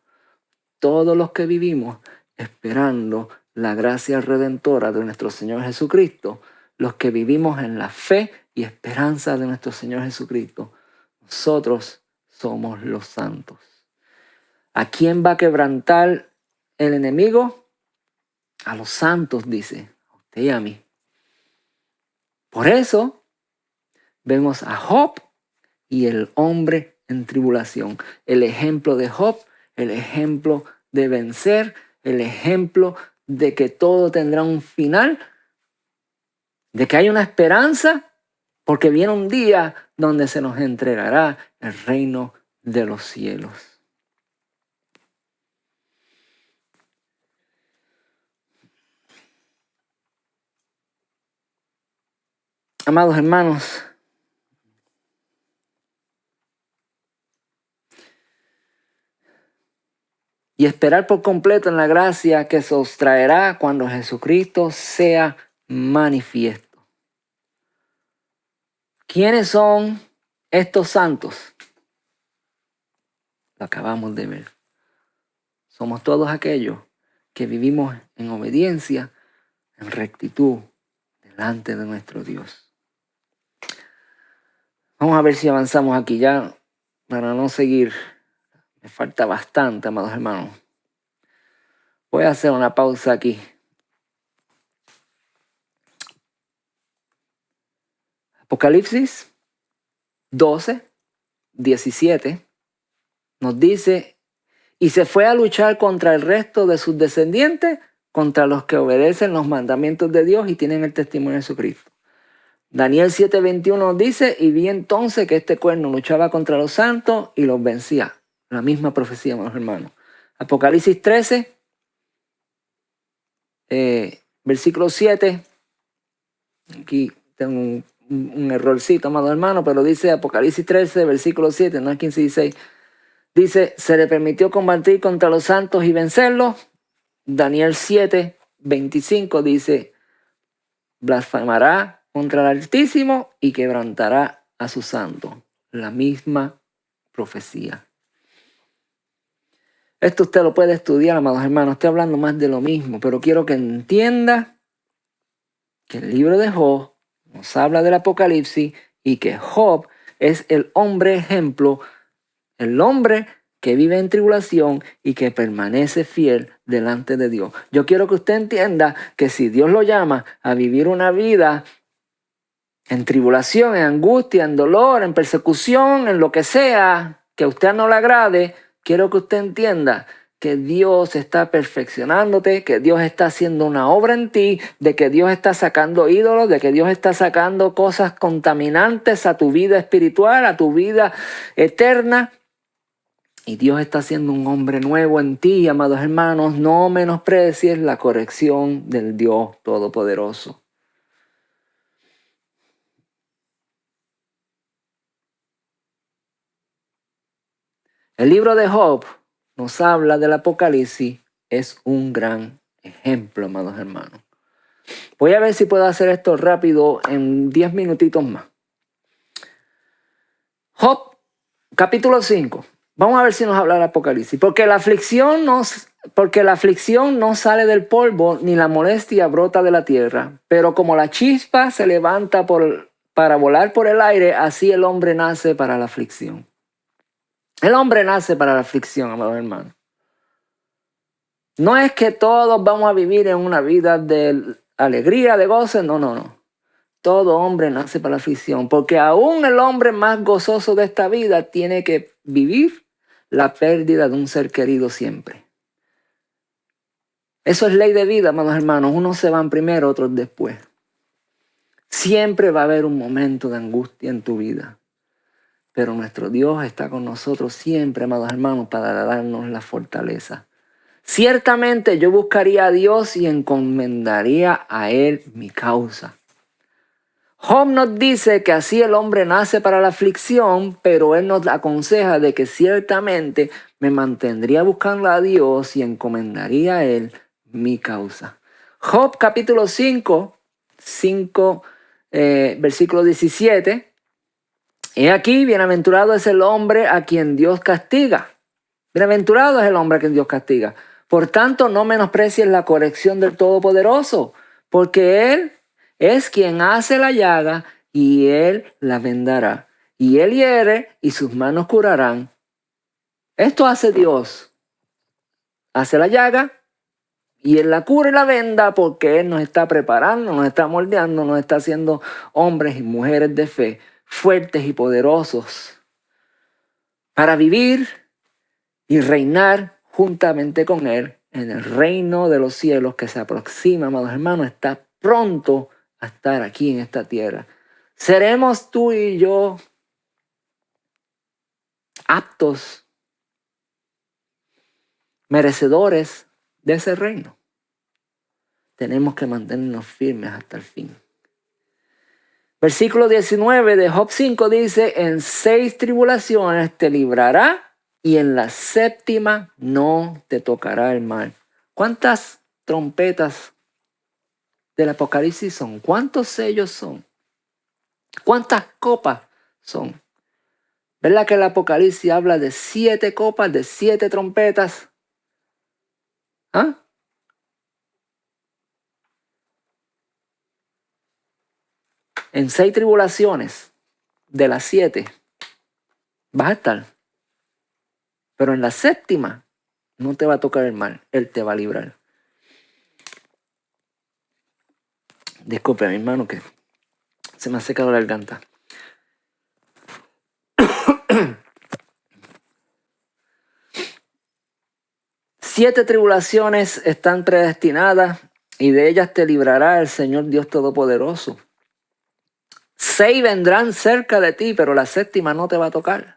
Todos los que vivimos esperando la gracia redentora de nuestro Señor Jesucristo, los que vivimos en la fe y esperanza de nuestro Señor Jesucristo, nosotros somos los santos. ¿A quién va a quebrantar el enemigo? A los santos, dice, a usted y a mí. Por eso vemos a Job y el hombre en tribulación. El ejemplo de Job, el ejemplo de vencer, el ejemplo de que todo tendrá un final, de que hay una esperanza, porque viene un día donde se nos entregará el reino de los cielos. Amados hermanos, y esperar por completo en la gracia que se os traerá cuando Jesucristo sea manifiesto. ¿Quiénes son estos santos? Lo acabamos de ver. Somos todos aquellos que vivimos en obediencia, en rectitud, delante de nuestro Dios. Vamos a ver si avanzamos aquí ya para no seguir. Me falta bastante, amados hermanos. Voy a hacer una pausa aquí. Apocalipsis 12, 17 nos dice, y se fue a luchar contra el resto de sus descendientes, contra los que obedecen los mandamientos de Dios y tienen el testimonio de Jesucristo. Daniel 7:21 dice, y vi entonces que este cuerno luchaba contra los santos y los vencía. La misma profecía, mis hermanos. Apocalipsis 13, versículo 7. Aquí tengo un errorcito, amado hermano, pero dice Apocalipsis 13, versículo 7, no es 15 y 16. Dice, se le permitió combatir contra los santos y vencerlos. Daniel 7:25 dice, blasfemará contra el Altísimo y quebrantará a sus santos. La misma profecía. Esto usted lo puede estudiar, amados hermanos. Estoy hablando más de lo mismo, pero quiero que entienda que el libro de Job nos habla del Apocalipsis y que Job es el hombre ejemplo, el hombre que vive en tribulación y que permanece fiel delante de Dios. Yo quiero que usted entienda que si Dios lo llama a vivir una vida en tribulación, en angustia, en dolor, en persecución, en lo que sea, que a usted no le agrade, quiero que usted entienda que Dios está perfeccionándote, que Dios está haciendo una obra en ti, de que Dios está sacando ídolos, de que Dios está sacando cosas contaminantes a tu vida espiritual, a tu vida eterna. Y Dios está haciendo un hombre nuevo en ti, amados hermanos. No menosprecies la corrección del Dios Todopoderoso. El libro de Job nos habla del Apocalipsis. Es un gran ejemplo, amados hermanos. Voy a ver si puedo hacer esto rápido en 10 minutitos más. Job, capítulo 5. Vamos a ver si nos habla del Apocalipsis. Porque la aflicción no sale del polvo, ni la molestia brota de la tierra. Pero como la chispa se levanta para volar por el aire, así el hombre nace para la aflicción. El hombre nace para la aflicción, amados hermanos. No es que todos vamos a vivir en una vida de alegría, de goce. No. Todo hombre nace para la aflicción. Porque aún el hombre más gozoso de esta vida tiene que vivir la pérdida de un ser querido siempre. Eso es ley de vida, amados hermanos. Unos se van primero, otros después. Siempre va a haber un momento de angustia en tu vida. Pero nuestro Dios está con nosotros siempre, amados hermanos, para darnos la fortaleza. Ciertamente yo buscaría a Dios y encomendaría a Él mi causa. Job nos dice que así el hombre nace para la aflicción, pero Él nos aconseja de que ciertamente me mantendría buscando a Dios y encomendaría a Él mi causa. Job capítulo 5, versículo 17. He aquí, bienaventurado es el hombre a quien Dios castiga. Bienaventurado es el hombre a quien Dios castiga. Por tanto, no menosprecies la corrección del Todopoderoso, porque Él es quien hace la llaga y Él la vendará. Y Él hiere y sus manos curarán. Esto hace Dios. Hace la llaga y Él la cura y la venda porque Él nos está preparando, nos está moldeando, nos está haciendo hombres y mujeres de fe, fuertes y poderosos, para vivir y reinar juntamente con Él en el reino de los cielos que se aproxima, amados hermanos, está pronto a estar aquí en esta tierra. ¿Seremos tú y yo aptos, merecedores de ese reino? Tenemos que mantenernos firmes hasta el fin. Versículo 19 de Job 5 dice, en 6 tribulaciones te librará y en la 7ª no te tocará el mal. ¿Cuántas trompetas del Apocalipsis son? ¿Cuántos sellos son? ¿Cuántas copas son? ¿Verdad que el Apocalipsis habla de 7 copas, de 7 trompetas? ¿Ah? En 6 tribulaciones de las 7 vas a estar. Pero en la 7ª no te va a tocar el mal. Él te va a librar. Disculpe, mi hermano, que se me ha secado la garganta. Siete tribulaciones están predestinadas y de ellas te librará el Señor Dios Todopoderoso. 6 vendrán cerca de ti, pero la séptima no te va a tocar.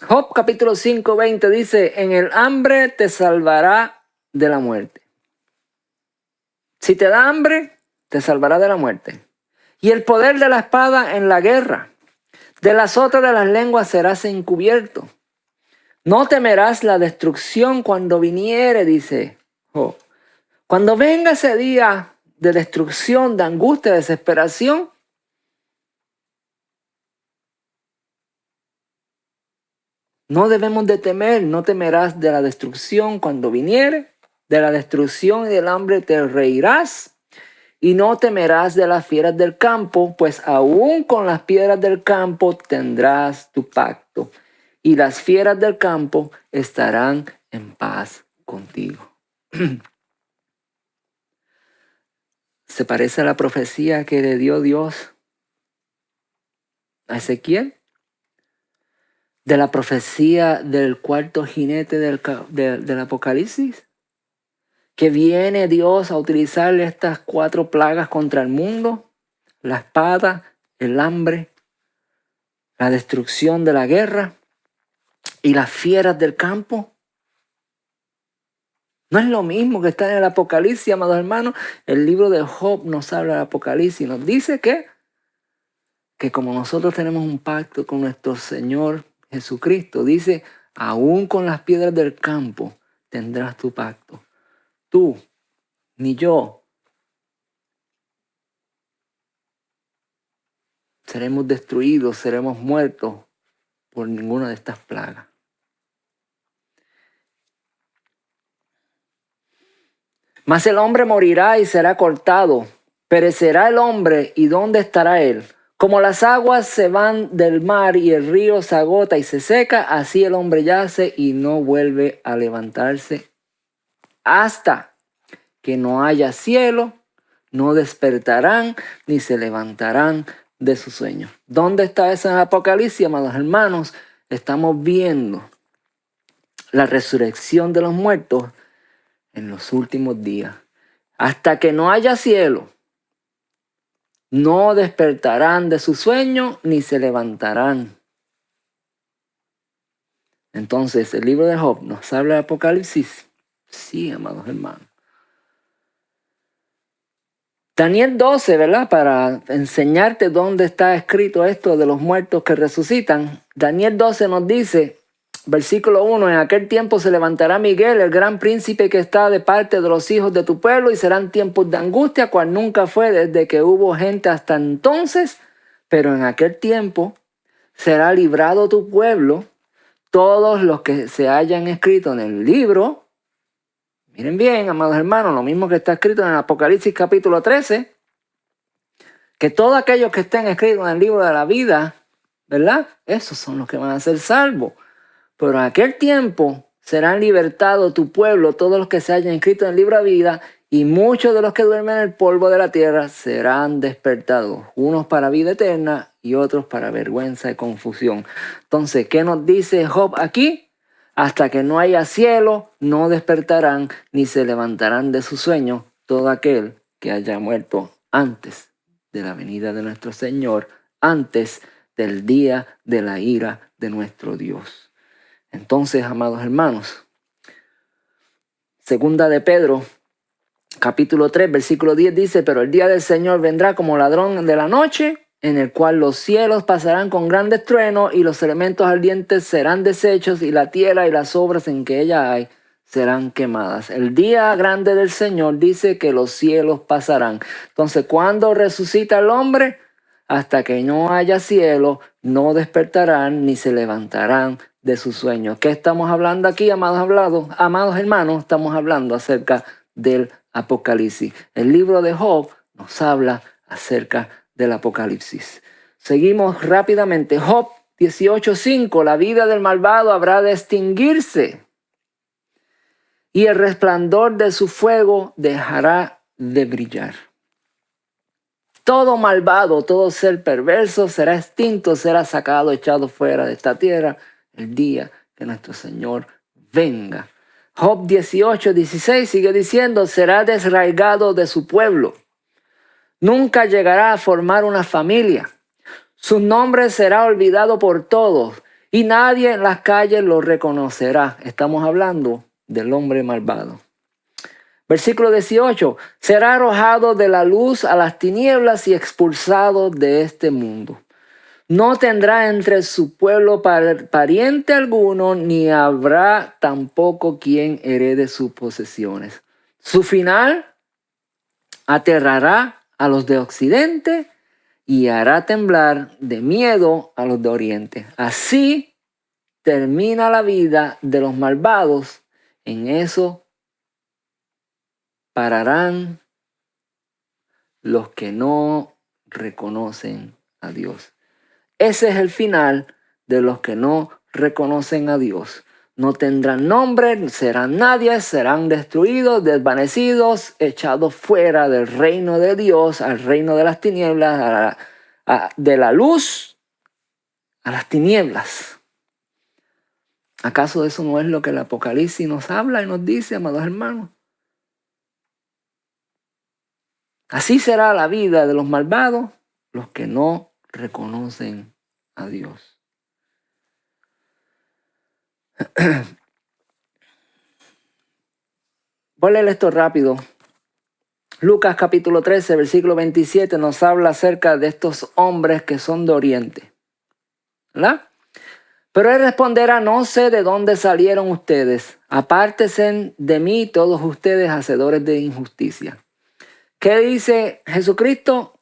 Job capítulo 5, 20 dice, en el hambre te salvará de la muerte. Si te da hambre, te salvará de la muerte. Y el poder de la espada en la guerra. Del azote de las lenguas serás encubierto. No temerás la destrucción cuando viniere, dice Job. Cuando venga ese día de destrucción, de angustia, de desesperación, no debemos de temer, no temerás de la destrucción cuando viniere, de la destrucción y del hambre te reirás, y no temerás de las fieras del campo, pues aún con las piedras del campo tendrás tu pacto, y las fieras del campo estarán en paz contigo. Se parece a la profecía que le dio Dios a Ezequiel, de la profecía del cuarto jinete del Apocalipsis, que viene Dios a utilizar estas 4 plagas contra el mundo, la espada, el hambre, la destrucción de la guerra y las fieras del campo. No es lo mismo que está en el Apocalipsis, amados hermanos. El libro de Job nos habla del Apocalipsis y nos dice que como nosotros tenemos un pacto con nuestro Señor Jesucristo, dice, aún con las piedras del campo tendrás tu pacto. Tú, ni yo, seremos destruidos, seremos muertos por ninguna de estas plagas. Mas el hombre morirá y será cortado. Perecerá el hombre, ¿y dónde estará él? Como las aguas se van del mar y el río se agota y se seca, así el hombre yace y no vuelve a levantarse hasta que no haya cielo, no despertarán ni se levantarán de su sueño. ¿Dónde está eso en el Apocalipsis, amados hermanos? Estamos viendo la resurrección de los muertos en los últimos días. Hasta que no haya cielo, no despertarán de su sueño ni se levantarán. Entonces, el libro de Job nos habla de Apocalipsis. Sí, amados hermanos. Daniel 12, ¿verdad? Para enseñarte dónde está escrito esto de los muertos que resucitan. Daniel 12 nos dice, versículo 1, en aquel tiempo se levantará Miguel, el gran príncipe que está de parte de los hijos de tu pueblo, y serán tiempos de angustia, cual nunca fue desde que hubo gente hasta entonces, pero en aquel tiempo será librado tu pueblo, todos los que se hayan escrito en el libro. Miren bien, amados hermanos, lo mismo que está escrito en el Apocalipsis capítulo 13, que todos aquellos que estén escritos en el libro de la vida, ¿verdad? Esos son los que van a ser salvos. Pero en aquel tiempo serán libertados tu pueblo, todos los que se hayan inscrito en el libro de vida, y muchos de los que duermen en el polvo de la tierra serán despertados, unos para vida eterna y otros para vergüenza y confusión. Entonces, ¿qué nos dice Job aquí? Hasta que no haya cielo, no despertarán ni se levantarán de su sueño todo aquel que haya muerto antes de la venida de nuestro Señor, antes del día de la ira de nuestro Dios. Entonces, amados hermanos, segunda de Pedro, capítulo 3, versículo 10 dice, pero el día del Señor vendrá como ladrón de la noche, en el cual los cielos pasarán con grandes truenos y los elementos ardientes serán deshechos y la tierra y las obras en que ella hay serán quemadas. El día grande del Señor dice que los cielos pasarán. Entonces, ¿cuándo resucita el hombre? Hasta que no haya cielo, no despertarán ni se levantarán de su sueño. ¿Qué estamos hablando aquí, amados hermanos? Estamos hablando acerca del Apocalipsis. El libro de Job nos habla acerca del Apocalipsis. Seguimos rápidamente. Job 18:5. La vida del malvado habrá de extinguirse y el resplandor de su fuego dejará de brillar. Todo malvado, todo ser perverso será extinto, será sacado, echado fuera de esta tierra el día que nuestro Señor venga Job 18:16 sigue diciendo, será desarraigado de su pueblo. Nunca llegará a formar una familia. Su nombre será olvidado por todos y nadie en las calles lo reconocerá. Estamos hablando del hombre malvado. Versículo 18, será arrojado de la luz a las tinieblas y expulsado de este mundo. No tendrá entre su pueblo pariente alguno, ni habrá tampoco quien herede sus posesiones. Su final aterrará a los de Occidente y hará temblar de miedo a los de Oriente. Así termina la vida de los malvados. En eso pararán los que no reconocen a Dios. Ese es el final de los que no reconocen a Dios. No tendrán nombre, serán nadie, serán destruidos, desvanecidos, echados fuera del reino de Dios, al reino de las tinieblas, de la luz a las tinieblas. ¿Acaso eso no es lo que el Apocalipsis nos habla y nos dice, amados hermanos? Así será la vida de los malvados, los que no reconocen a Dios. Voy a leer esto rápido. Lucas capítulo 13, versículo 27 nos habla acerca de estos hombres que son de Oriente. ¿Verdad? Pero él responderá, no sé de dónde salieron ustedes. Apártense de mí todos ustedes hacedores de injusticia. ¿Qué dice Jesucristo?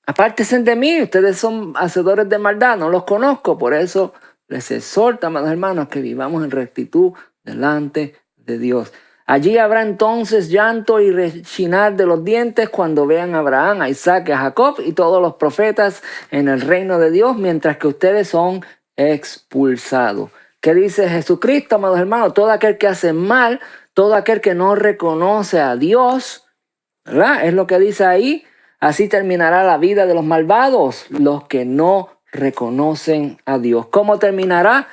Apártense de mí, ustedes son hacedores de maldad, no los conozco. Por eso les exhorto, amados hermanos, que vivamos en rectitud delante de Dios. Allí habrá entonces llanto y rechinar de los dientes cuando vean a Abraham, a Isaac, a Jacob y todos los profetas en el reino de Dios, mientras que ustedes son expulsados. ¿Qué dice Jesucristo, amados hermanos? Todo aquel que hace mal, todo aquel que no reconoce a Dios, ¿verdad? Es lo que dice ahí. Así terminará la vida de los malvados, los que no reconocen a Dios. ¿Cómo terminará?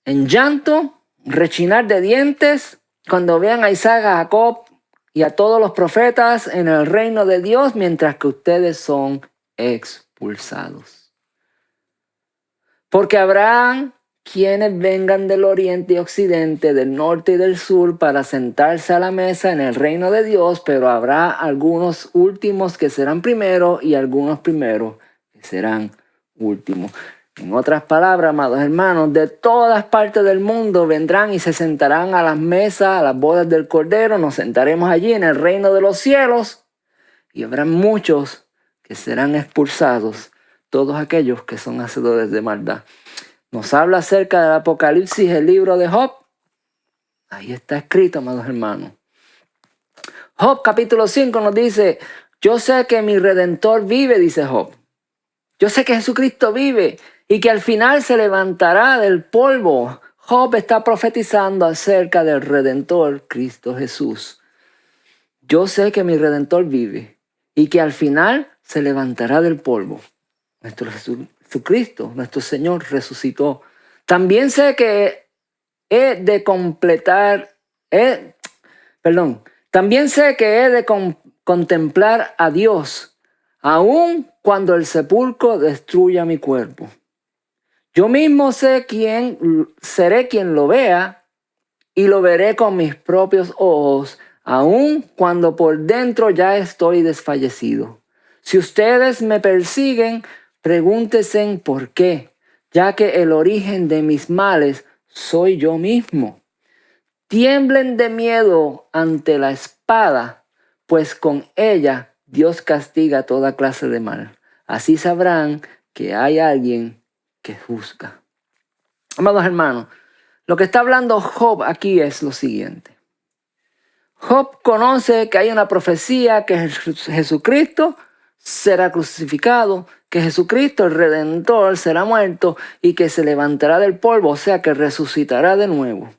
En llanto, rechinar de dientes, cuando vean a Isaac, a Jacob y a todos los profetas en el reino de Dios, mientras que ustedes son expulsados. Porque habrán quienes vengan del oriente y occidente, del norte y del sur, para sentarse a la mesa en el reino de Dios, pero habrá algunos últimos que serán primeros y algunos primeros que serán últimos. En otras palabras, amados hermanos, de todas partes del mundo vendrán y se sentarán a las mesas, a las bodas del Cordero. Nos sentaremos allí en el reino de los cielos y habrá muchos que serán expulsados, todos aquellos que son hacedores de maldad. Nos habla acerca del Apocalipsis, el libro de Job. Ahí está escrito, amados hermanos. Job capítulo 5 nos dice, yo sé que mi Redentor vive, dice Job. Yo sé que Jesucristo vive y que al final se levantará del polvo. Job está profetizando acerca del Redentor, Cristo Jesús. Yo sé que mi Redentor vive y que al final se levantará del polvo. Nuestro Jesucristo, nuestro Señor, resucitó. También sé que también sé que he de contemplar a Dios, aun cuando el sepulcro destruya mi cuerpo. Yo mismo seré quien lo vea y lo veré con mis propios ojos, aun cuando por dentro ya estoy desfallecido. Si ustedes me persiguen, pregúntense por qué, ya que el origen de mis males soy yo mismo. Tiemblen de miedo ante la espada, pues con ella Dios castiga toda clase de mal. Así sabrán que hay alguien que juzga. Amados hermanos, lo que está hablando Job aquí es lo siguiente. Job conoce que hay una profecía que Jesucristo será crucificado, que Jesucristo, el Redentor, será muerto y que se levantará del polvo, o sea que resucitará de nuevo.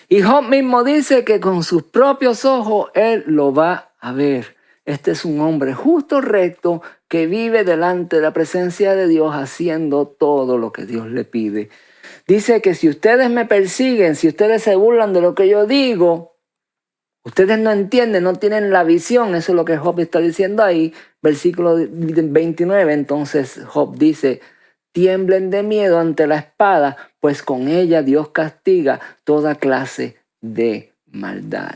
Y Job mismo dice que con sus propios ojos él lo va a ver. Este es un hombre justo, recto, que vive delante de la presencia de Dios haciendo todo lo que Dios le pide. Dice que si ustedes me persiguen, si ustedes se burlan de lo que yo digo, ustedes no entienden, no tienen la visión. Eso es lo que Job está diciendo ahí, versículo 29. Entonces Job dice, tiemblen de miedo ante la espada, pues con ella Dios castiga toda clase de maldad.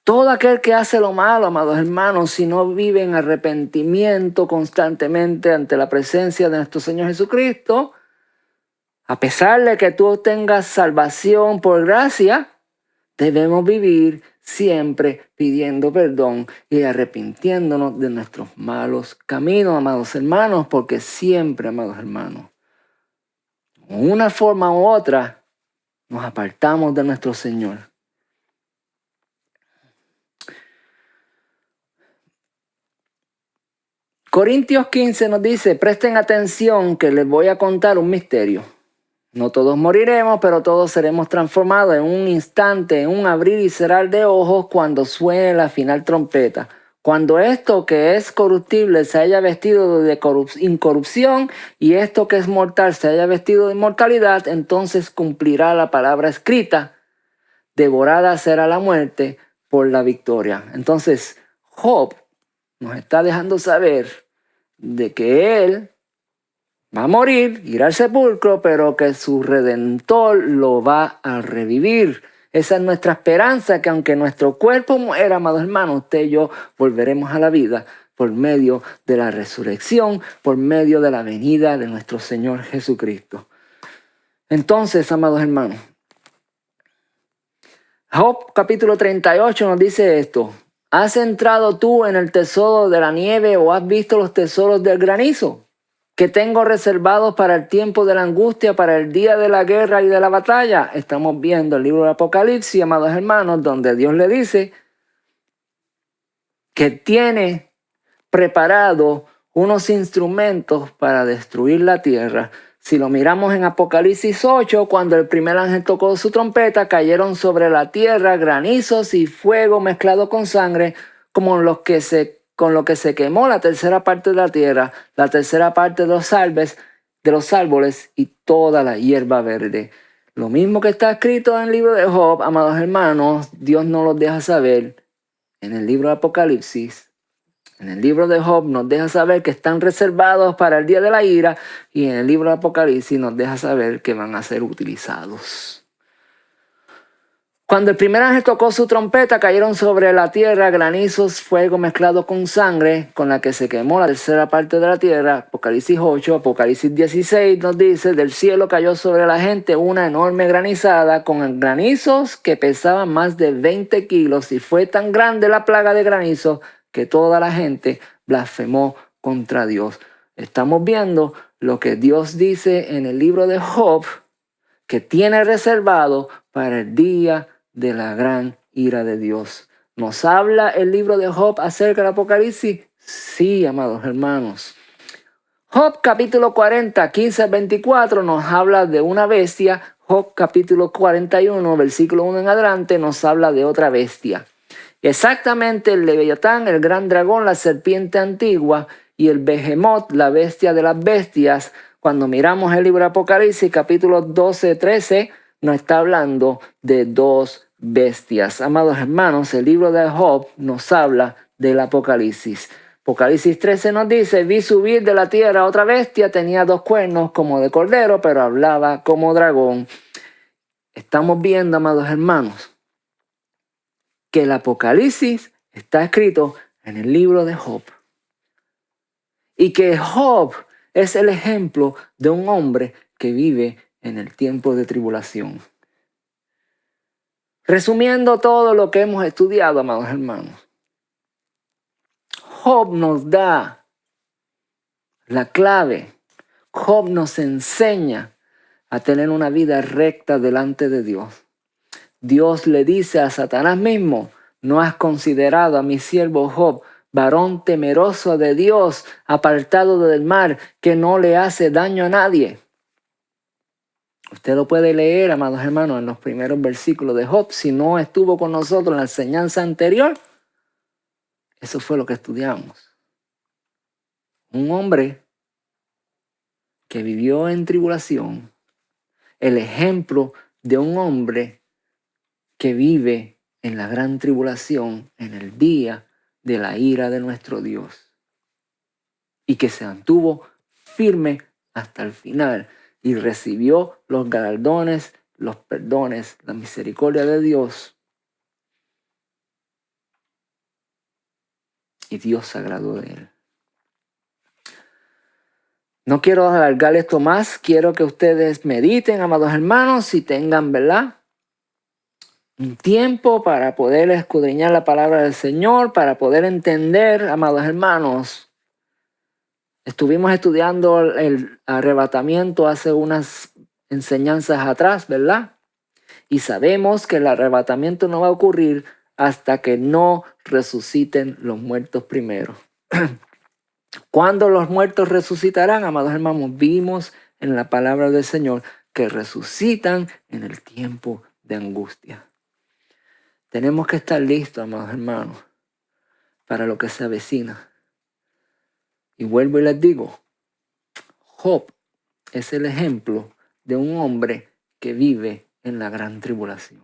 Todo aquel que hace lo malo, amados hermanos, si no vive en arrepentimiento constantemente ante la presencia de nuestro Señor Jesucristo, a pesar de que tú tengas salvación por gracia, debemos vivir siempre pidiendo perdón y arrepintiéndonos de nuestros malos caminos, amados hermanos, porque siempre, amados hermanos, de una forma u otra, nos apartamos de nuestro Señor. Corintios 15 nos dice, presten atención que les voy a contar un misterio. No todos moriremos, pero todos seremos transformados en un instante, en un abrir y cerrar de ojos cuando suene la final trompeta. Cuando esto que es corruptible se haya vestido de incorrupción y esto que es mortal se haya vestido de inmortalidad, entonces cumplirá la palabra escrita, devorada será la muerte por la victoria. Entonces, Job nos está dejando saber de que él va a morir, irá al sepulcro, pero que su Redentor lo va a revivir. Esa es nuestra esperanza, que aunque nuestro cuerpo muera, amados hermanos, usted y yo volveremos a la vida por medio de la resurrección, por medio de la venida de nuestro Señor Jesucristo. Entonces, amados hermanos, Job capítulo 38 nos dice esto. ¿Has entrado tú en el tesoro de la nieve o has visto los tesoros del granizo? Que tengo reservados para el tiempo de la angustia, para el día de la guerra y de la batalla. Estamos viendo el libro de Apocalipsis, amados hermanos, donde Dios le dice que tiene preparado unos instrumentos para destruir la tierra. Si lo miramos en Apocalipsis 8, cuando el primer ángel tocó su trompeta, cayeron sobre la tierra granizos y fuego mezclado con sangre, como con lo que se quemó la tercera parte de la tierra, la tercera parte de los árboles y toda la hierba verde. Lo mismo que está escrito en el libro de Job, amados hermanos, Dios nos lo deja saber en el libro de Apocalipsis. En el libro de Job nos deja saber que están reservados para el día de la ira, y en el libro de Apocalipsis nos deja saber que van a ser utilizados. Cuando el primer ángel tocó su trompeta, cayeron sobre la tierra granizos, fuego mezclado con sangre, con la que se quemó la tercera parte de la tierra. Apocalipsis 8, Apocalipsis 16 nos dice, del cielo cayó sobre la gente una enorme granizada, con granizos que pesaban más de 20 kilos, y fue tan grande la plaga de granizo que toda la gente blasfemó contra Dios. Estamos viendo lo que Dios dice en el libro de Job, que tiene reservado para el día de la gran ira de Dios. ¿Nos habla el libro de Job acerca del Apocalipsis? Sí, amados hermanos. Job capítulo 40, 15 al 24 nos habla de una bestia. Job capítulo 41, versículo 1 en adelante, nos habla de otra bestia. Exactamente, el Leviatán, el gran dragón, la serpiente antigua, y el Behemoth, la bestia de las bestias. Cuando miramos el libro de Apocalipsis, capítulo 12, 13, nos está hablando de dos bestias. Amados hermanos, el libro de Job nos habla del Apocalipsis. Apocalipsis 13 nos dice, vi subir de la tierra otra bestia, tenía dos cuernos como de cordero, pero hablaba como dragón. Estamos viendo, amados hermanos, que el Apocalipsis está escrito en el libro de Job. Y que Job es el ejemplo de un hombre que vive en el tiempo de tribulación. Resumiendo todo lo que hemos estudiado, amados hermanos, Job nos da la clave. Job nos enseña a tener una vida recta delante de Dios. Dios le dice a Satanás mismo, ¿no has considerado a mi siervo Job, varón temeroso de Dios, apartado del mal, que no le hace daño a nadie? Usted lo puede leer, amados hermanos, en los primeros versículos de Job. Si no estuvo con nosotros en la enseñanza anterior, eso fue lo que estudiamos. Un hombre que vivió en tribulación, el ejemplo de un hombre que vive en la gran tribulación en el día de la ira de nuestro Dios y que se mantuvo firme hasta el final y recibió los galardones, los perdones, la misericordia de Dios. Y Dios se agradó de él. No quiero alargar esto más. Quiero que ustedes mediten, amados hermanos, y tengan, ¿verdad?, un tiempo para poder escudriñar la palabra del Señor, para poder entender, amados hermanos. Estuvimos estudiando el arrebatamiento hace unas enseñanzas atrás, ¿verdad? Y sabemos que el arrebatamiento no va a ocurrir hasta que no resuciten los muertos primero. ¿Cuándo los muertos resucitarán, amados hermanos? Vimos en la palabra del Señor que resucitan en el tiempo de angustia. Tenemos que estar listos, amados hermanos, para lo que se avecina. Y vuelvo y les digo, Job es el ejemplo de un hombre que vive en la gran tribulación.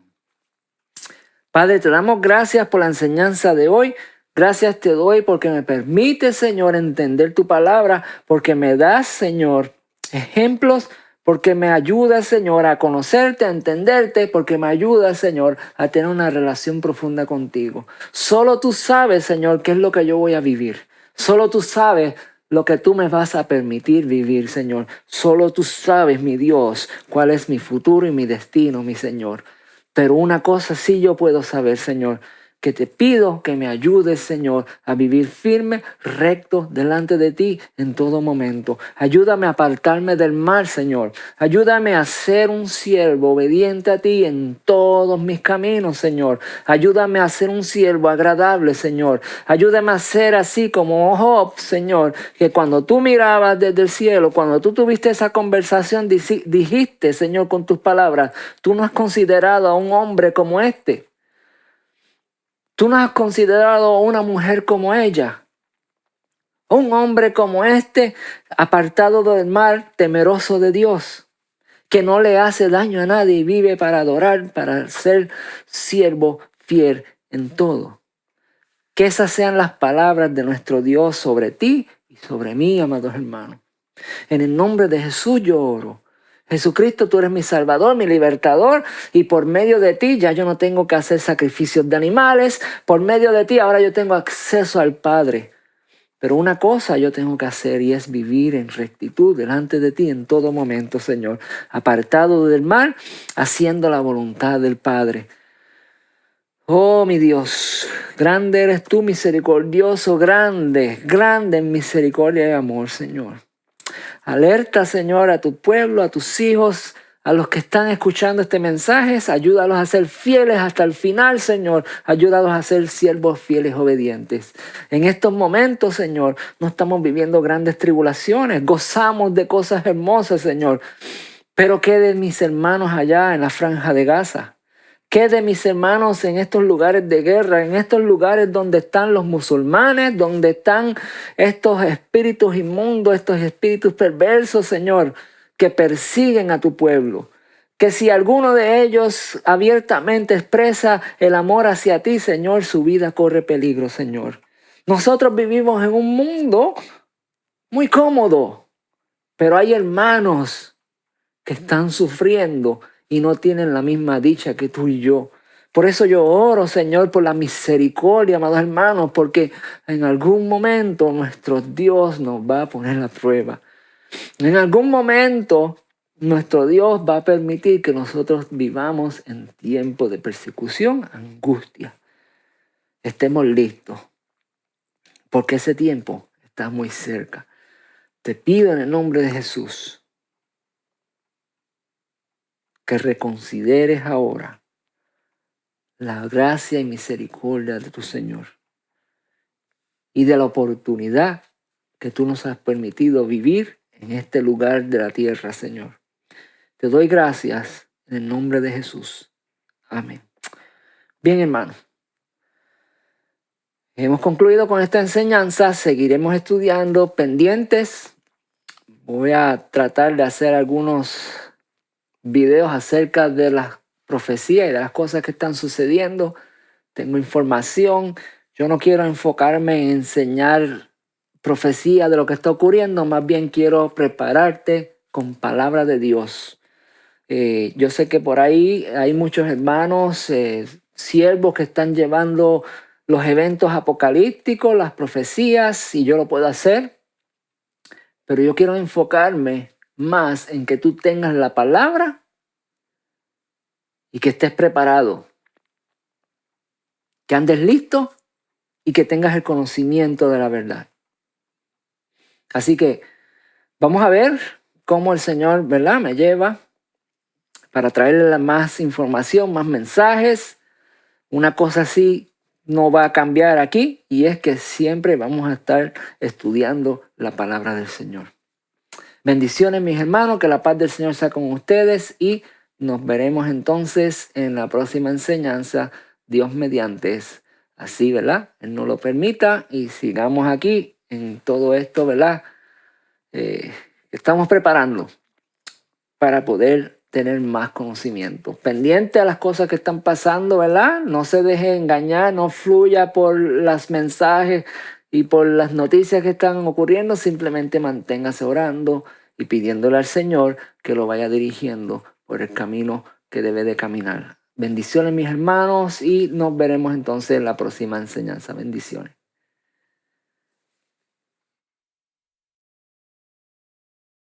Padre, te damos gracias por la enseñanza de hoy. Gracias te doy porque me permites, Señor, entender tu palabra, porque me das, Señor, ejemplos, porque me ayudas, Señor, a conocerte, a entenderte, porque me ayudas, Señor, a tener una relación profunda contigo. Solo tú sabes, Señor, qué es lo que yo voy a vivir. Solo tú sabes lo que tú me vas a permitir vivir, Señor. Solo tú sabes, mi Dios, cuál es mi futuro y mi destino, mi Señor. Pero una cosa sí yo puedo saber, Señor, que te pido que me ayudes, Señor, a vivir firme, recto delante de ti en todo momento. Ayúdame a apartarme del mal, Señor. Ayúdame a ser un siervo obediente a ti en todos mis caminos, Señor. Ayúdame a ser un siervo agradable, Señor. Ayúdame a ser así como Job, Señor, que cuando tú mirabas desde el cielo, cuando tú tuviste esa conversación, dijiste, Señor, con tus palabras, tú no has considerado a un hombre como este. Tú no has considerado a una mujer como ella, un hombre como este, apartado del mal, temeroso de Dios, que no le hace daño a nadie y vive para adorar, para ser siervo fiel en todo. Que esas sean las palabras de nuestro Dios sobre ti y sobre mí, amados hermanos. En el nombre de Jesús yo oro. Jesucristo, tú eres mi Salvador, mi libertador, y por medio de ti ya yo no tengo que hacer sacrificios de animales. Por medio de ti ahora yo tengo acceso al Padre. Pero una cosa yo tengo que hacer y es vivir en rectitud delante de ti en todo momento, Señor. Apartado del mal, haciendo la voluntad del Padre. Oh, mi Dios, grande eres tú, misericordioso, grande, grande en misericordia y amor, Señor. Alerta, Señor, a tu pueblo, a tus hijos, a los que están escuchando este mensaje. Ayúdalos a ser fieles hasta el final, Señor. Ayúdalos a ser siervos fieles, obedientes. En estos momentos, Señor, no estamos viviendo grandes tribulaciones. Gozamos de cosas hermosas, Señor. Pero ¿qué de mis hermanos allá en la franja de Gaza? ¿Qué de mis hermanos en estos lugares de guerra, en estos lugares donde están los musulmanes, donde están estos espíritus inmundos, estos espíritus perversos, Señor, que persiguen a tu pueblo? Que si alguno de ellos abiertamente expresa el amor hacia ti, Señor, su vida corre peligro, Señor. Nosotros vivimos en un mundo muy cómodo, pero hay hermanos que están sufriendo y no tienen la misma dicha que tú y yo. Por eso yo oro, Señor, por la misericordia, amados hermanos, porque en algún momento nuestro Dios nos va a poner a prueba. En algún momento nuestro Dios va a permitir que nosotros vivamos en tiempo de persecución, angustia. Estemos listos, porque ese tiempo está muy cerca. Te pido en el nombre de Jesús que reconsideres ahora la gracia y misericordia de tu Señor y de la oportunidad que tú nos has permitido vivir en este lugar de la tierra, Señor. Te doy gracias en el nombre de Jesús. Amén. Bien, hermanos. Hemos concluido con esta enseñanza. Seguiremos estudiando pendientes. Voy a tratar de hacer algunos videos acerca de las profecías y de las cosas que están sucediendo. Tengo información. Yo no quiero enfocarme en enseñar profecía de lo que está ocurriendo, más bien quiero prepararte con palabra de Dios. Yo sé que por ahí hay muchos hermanos, siervos que están llevando los eventos apocalípticos, las profecías, y yo lo puedo hacer, pero yo quiero enfocarme más en que tú tengas la palabra y que estés preparado, que andes listo y que tengas el conocimiento de la verdad. Así que vamos a ver cómo el Señor, ¿verdad?, me lleva para traerle más información, más mensajes. Una cosa así no va a cambiar aquí, y es que siempre vamos a estar estudiando la palabra del Señor. Bendiciones, mis hermanos, que la paz del Señor sea con ustedes y nos veremos entonces en la próxima enseñanza, Dios mediante. Así, ¿verdad? Él nos lo permita y sigamos aquí en todo esto, ¿verdad? Estamos preparando para poder tener más conocimiento. Pendiente a las cosas que están pasando, ¿verdad? No se deje engañar, no fluya por los mensajes y por las noticias que están ocurriendo. Simplemente manténgase orando y pidiéndole al Señor que lo vaya dirigiendo por el camino que debe de caminar. Bendiciones, mis hermanos, y nos veremos entonces en la próxima enseñanza. Bendiciones.